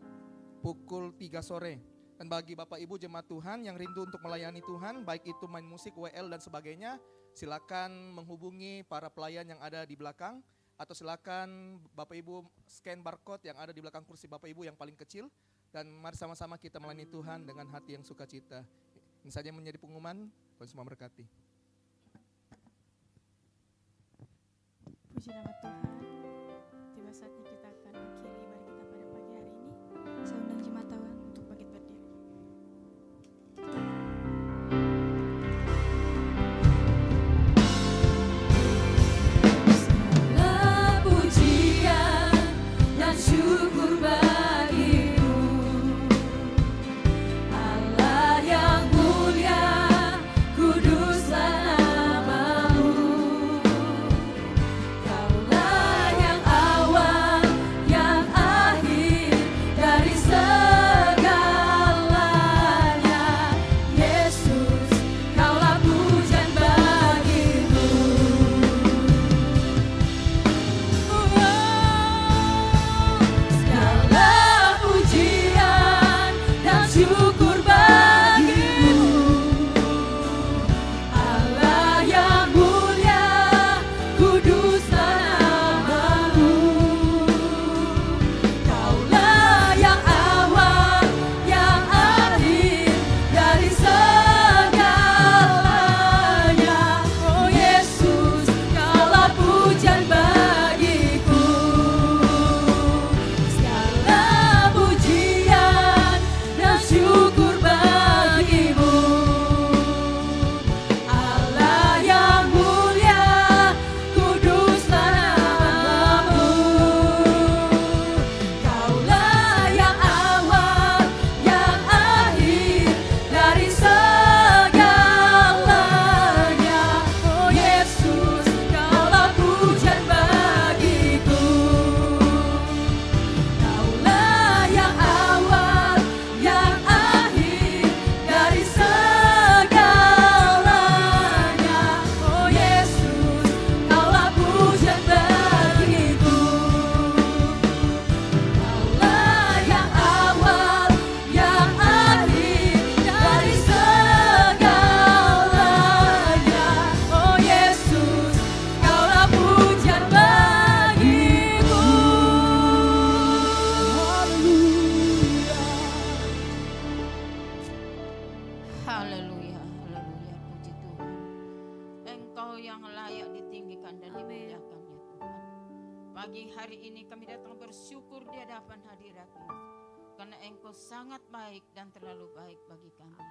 pukul 3 sore. Dan bagi Bapak Ibu jemaat Tuhan yang rindu untuk melayani Tuhan, baik itu main musik, WL dan sebagainya, silakan menghubungi para pelayan yang ada di belakang, atau silakan Bapak Ibu scan barcode yang ada di belakang kursi Bapak Ibu yang paling kecil, dan mari sama-sama kita melayani Tuhan dengan hati yang sukacita. Ini saja yang menjadi pengumuman. Tuhan semua berkati.
Puji nama Tuhan. Tiba saatnya kita akan akhiri ibadah kita pada pagi hari ini. Saya undang jemaat Tuhan untuk bangkit berdiri.
Segala pujian dan syukur bagimu, Allah yang mulia, kuduslah namamu. Kaulah yang awal, yang akhir dari segalanya. Yesus, kaulah pujian bagimu. Segala pujian dan syukur bagimu, Allah yang mulia, kuduslah namamu. Kaulah yang awal, yang akhir dari segalanya. Oh Yesus, kaulah pujian bagiku. Segala pujian dan syukur bagimu, Allah yang mulia, kuduslah namamu. Kaulah yang awal, yang akhir dari segalanya. Oh Yesus, kaulah pujian bagiku. Kaulah yang awal, yang akhir dari segalanya. Oh Yesus, kaulah pujian bagiku. Kaulah yang awal, yang akhir dari segalanya. Oh Yesus, kaulah pujian bagiku.
Haleluya, haleluya, puji Tuhan. Engkau yang layak ditinggikan dan dimuliakan ya Tuhan. Pagi hari ini kami datang bersyukur di hadapan hadirat-Mu, karena Engkau sangat baik dan terlalu baik bagi kami.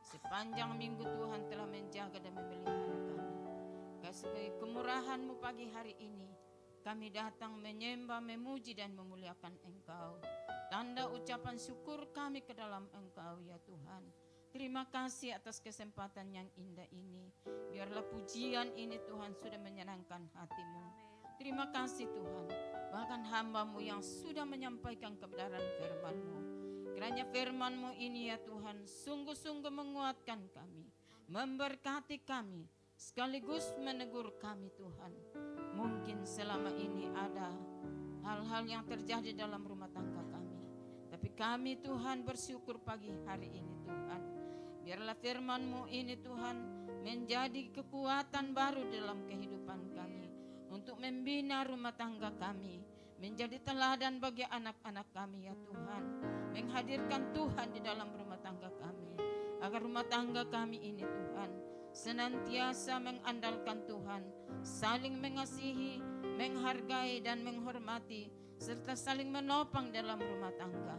Sepanjang minggu Tuhan telah menjaga dan memelihara kami. Kasih kemurahan-Mu pagi hari ini, kami datang menyembah, memuji dan memuliakan Engkau. Tanda ucapan syukur kami ke dalam Engkau ya Tuhan. Terima kasih atas kesempatan yang indah ini. Biarlah pujian ini Tuhan sudah menyenangkan hati-Mu. Terima kasih Tuhan. Bahkan hamba-Mu yang sudah menyampaikan kebenaran firman-Mu. Kiranya firman-Mu ini ya Tuhan sungguh-sungguh menguatkan kami, memberkati kami, sekaligus menegur kami Tuhan. Mungkin selama ini ada hal-hal yang terjadi dalam rumah tangga kami. Tapi kami Tuhan bersyukur pagi hari ini Tuhan. Biarlah firman-Mu ini Tuhan menjadi kekuatan baru dalam kehidupan kami. Untuk membina rumah tangga kami. Menjadi teladan bagi anak-anak kami ya Tuhan. Menghadirkan Tuhan di dalam rumah tangga kami. Agar rumah tangga kami ini Tuhan senantiasa mengandalkan Tuhan. Saling mengasihi, menghargai dan menghormati. Serta saling menopang dalam rumah tangga.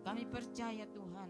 Kami percaya Tuhan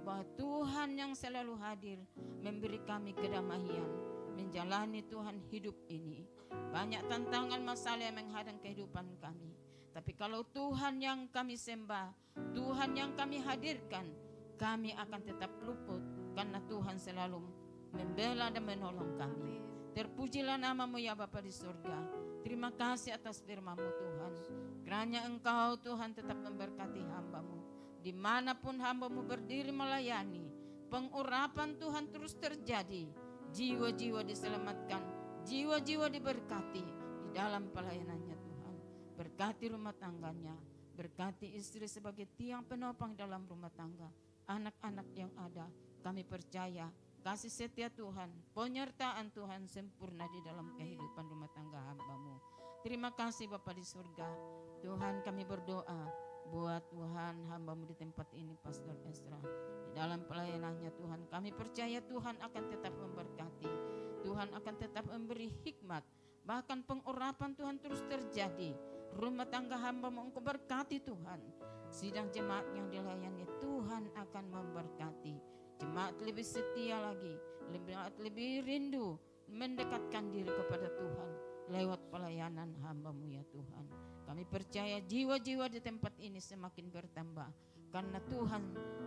bahwa Tuhan yang selalu hadir memberi kami kedamaian. Menjalani Tuhan hidup ini. Banyak tantangan masalah yang menghadang kehidupan kami. Tapi kalau Tuhan yang kami sembah, Tuhan yang kami hadirkan, kami akan tetap luput karena Tuhan selalu membela dan menolong kami. Terpujilah nama-Mu ya Bapa di surga. Terima kasih atas firman-Mu Tuhan. Kiranya Engkau Tuhan tetap memberkati hamba-Mu. Dimanapun hamba-Mu berdiri melayani, pengurapan Tuhan terus terjadi. Jiwa-jiwa diselamatkan, jiwa-jiwa diberkati di dalam pelayanannya Tuhan. Berkati rumah tangganya, berkati istri sebagai tiang penopang dalam rumah tangga. Anak-anak yang ada, kami percaya kasih setia Tuhan, penyertaan Tuhan sempurna di dalam kehidupan rumah tangga hamba-Mu. Terima kasih Bapa di surga. Tuhan kami berdoa buat Tuhan hamba-Mu di tempat ini Pastor Ezra. Di dalam pelayanannya Tuhan kami percaya Tuhan akan tetap memberkati. Tuhan akan tetap memberi hikmat. Bahkan pengurapan Tuhan terus terjadi. Rumah tangga hamba-Mu Engkau berkati Tuhan. Sidang jemaat yang dilayani Tuhan akan memberkati. Jemaat lebih setia lagi. Jemaat lebih rindu mendekatkan diri kepada Tuhan. Lewat pelayanan hamba-Mu ya Tuhan. Kami percaya jiwa-jiwa di tempat ini semakin bertambah. Karena Tuhan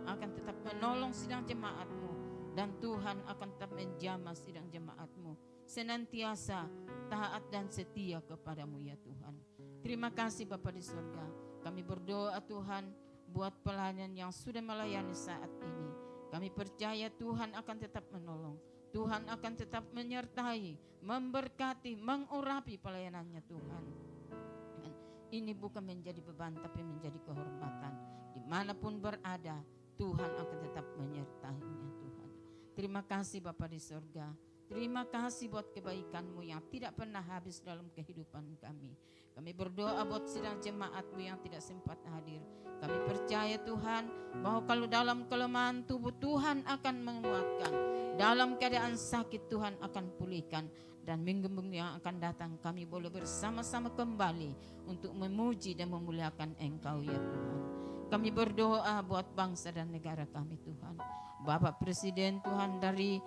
akan tetap menolong sidang jemaat-Mu. Dan Tuhan akan tetap menjamah sidang jemaat-Mu. Senantiasa taat dan setia kepada-Mu ya Tuhan. Terima kasih Bapa di surga. Kami berdoa Tuhan buat pelayan yang sudah melayani saat ini. Kami percaya Tuhan akan tetap menolong. Tuhan akan tetap menyertai, memberkati, mengurapi pelayanannya Tuhan. Dan ini bukan menjadi beban tapi menjadi kehormatan. Dimanapun berada, Tuhan akan tetap menyertainya Tuhan. Terima kasih Bapa di surga. Terima kasih buat kebaikan-Mu yang tidak pernah habis dalam kehidupan kami. Kami berdoa buat sidang jemaat-Mu yang tidak sempat hadir. Kami percaya Tuhan bahwa kalau dalam kelemahan tubuh Tuhan akan menguatkan. Dalam keadaan sakit Tuhan akan pulihkan. Dan minggu-minggu yang akan datang kami boleh bersama-sama kembali untuk memuji dan memuliakan Engkau ya Tuhan. Kami berdoa buat bangsa dan negara kami Tuhan. Bapak Presiden Tuhan dari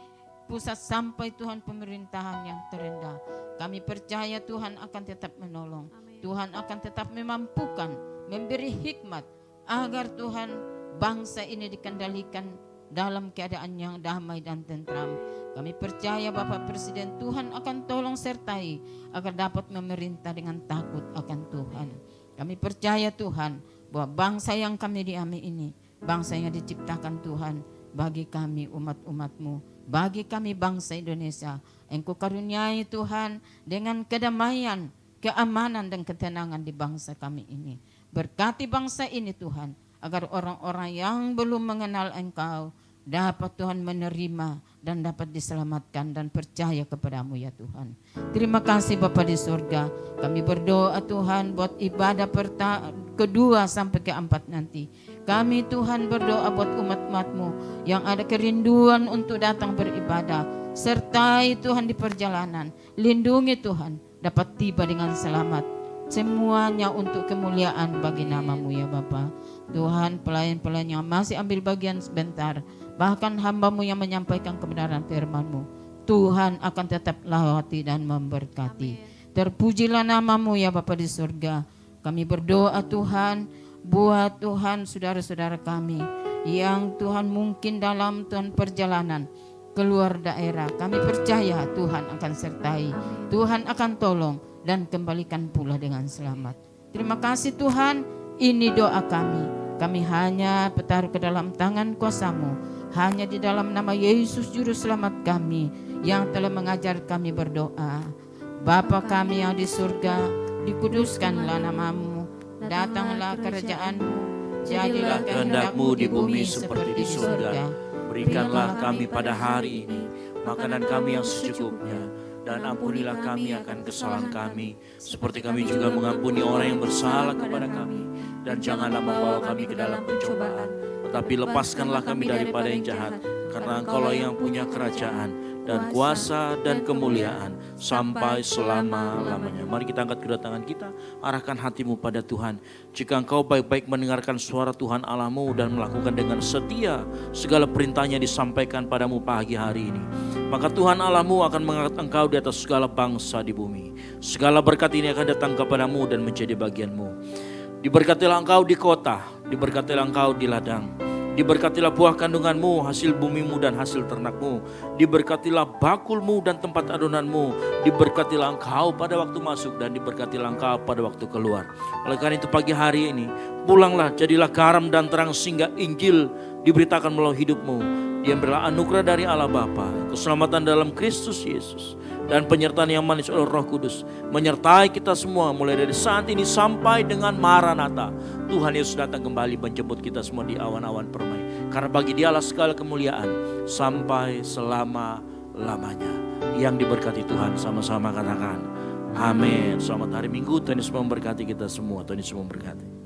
pusat sampai Tuhan pemerintahan yang terendah. Kami percaya Tuhan akan tetap menolong. Amin. Tuhan akan tetap memampukan, memberi hikmat agar Tuhan bangsa ini dikendalikan dalam keadaan yang damai dan tentram. Kami percaya Bapak Presiden Tuhan akan tolong sertai agar dapat memerintah dengan takut akan Tuhan. Kami percaya Tuhan bahwa bangsa yang kami diami ini, bangsa yang diciptakan Tuhan bagi kami umat-umat-Mu, bagi kami bangsa Indonesia. Engkau karuniai Tuhan dengan kedamaian, keamanan dan ketenangan di bangsa kami ini. Berkati bangsa ini Tuhan, agar orang-orang yang belum mengenal Engkau dapat Tuhan menerima dan dapat diselamatkan dan percaya kepada-Mu ya Tuhan. Terima kasih Bapa di surga. Kami berdoa Tuhan buat ibadah kedua sampai keempat nanti. Kami Tuhan berdoa buat umat-umat-Mu yang ada kerinduan untuk datang beribadah. Sertai Tuhan di perjalanan. Lindungi Tuhan dapat tiba dengan selamat. Semuanya untuk kemuliaan bagi nama-Mu ya Bapa. Tuhan pelayan-pelayan yang masih ambil bagian sebentar. Bahkan hamba-Mu yang menyampaikan kebenaran firman-Mu. Tuhan akan tetap lawati dan memberkati. Amin. Terpujilah nama-Mu ya Bapa di surga. Kami berdoa Tuhan buat Tuhan saudara-saudara kami yang Tuhan mungkin dalam Tuhan perjalanan keluar daerah. Kami percaya Tuhan akan sertai. Tuhan akan tolong dan kembalikan pula dengan selamat. Terima kasih Tuhan, ini doa kami. Kami hanya bertaruh ke dalam tangan kuasa-Mu, hanya di dalam nama Yesus Juru Selamat kami yang telah mengajar kami berdoa. Bapa kami yang di surga, dikuduskanlah nama-Mu, datanglah kerajaan-Mu, jadilah kehendak-Mu di bumi seperti di surga. Berikanlah kami pada hari ini makanan kami yang secukupnya, dan ampunilah kami akan kesalahan kami, seperti kami juga mengampuni orang yang bersalah kepada kami. Dan janganlah membawa kami ke dalam pencobaan, tetapi lepaskanlah kami daripada yang jahat, karena Engkau-lah yang punya kerajaan dan kuasa dan kemuliaan sampai selama-lamanya. Mari kita angkat kedua tangan kita, arahkan hatimu pada Tuhan. Jika engkau baik-baik mendengarkan suara Tuhan Allahmu dan melakukan dengan setia segala perintahnya disampaikan padamu pagi hari ini, maka Tuhan Allahmu akan mengangkat engkau di atas segala bangsa di bumi. Segala berkat ini akan datang kepadamu dan menjadi bagianmu. Diberkatilah engkau di kota, diberkatilah engkau di ladang. Diberkatilah buah kandunganmu, hasil bumimu dan hasil ternakmu. Diberkatilah bakulmu dan tempat adonanmu. Diberkatilah engkau pada waktu masuk dan diberkatilah engkau pada waktu keluar. Oleh karena itu pagi hari ini, pulanglah, jadilah garam dan terang sehingga Injil diberitakan melalui hidupmu. Dia berilah anugerah dari Allah Bapa, keselamatan dalam Kristus Yesus, dan penyertaan yang manis oleh Roh Kudus menyertai kita semua mulai dari saat ini sampai dengan Maranatha. Tuhan Yesus datang kembali menjemput kita semua di awan-awan permai. Karena bagi Dialah segala kemuliaan sampai selama-lamanya. Yang diberkati Tuhan, sama-sama katakan amin. Selamat hari Minggu, Tuhan Yesus memberkati kita semua. Tuhan Yesus memberkati.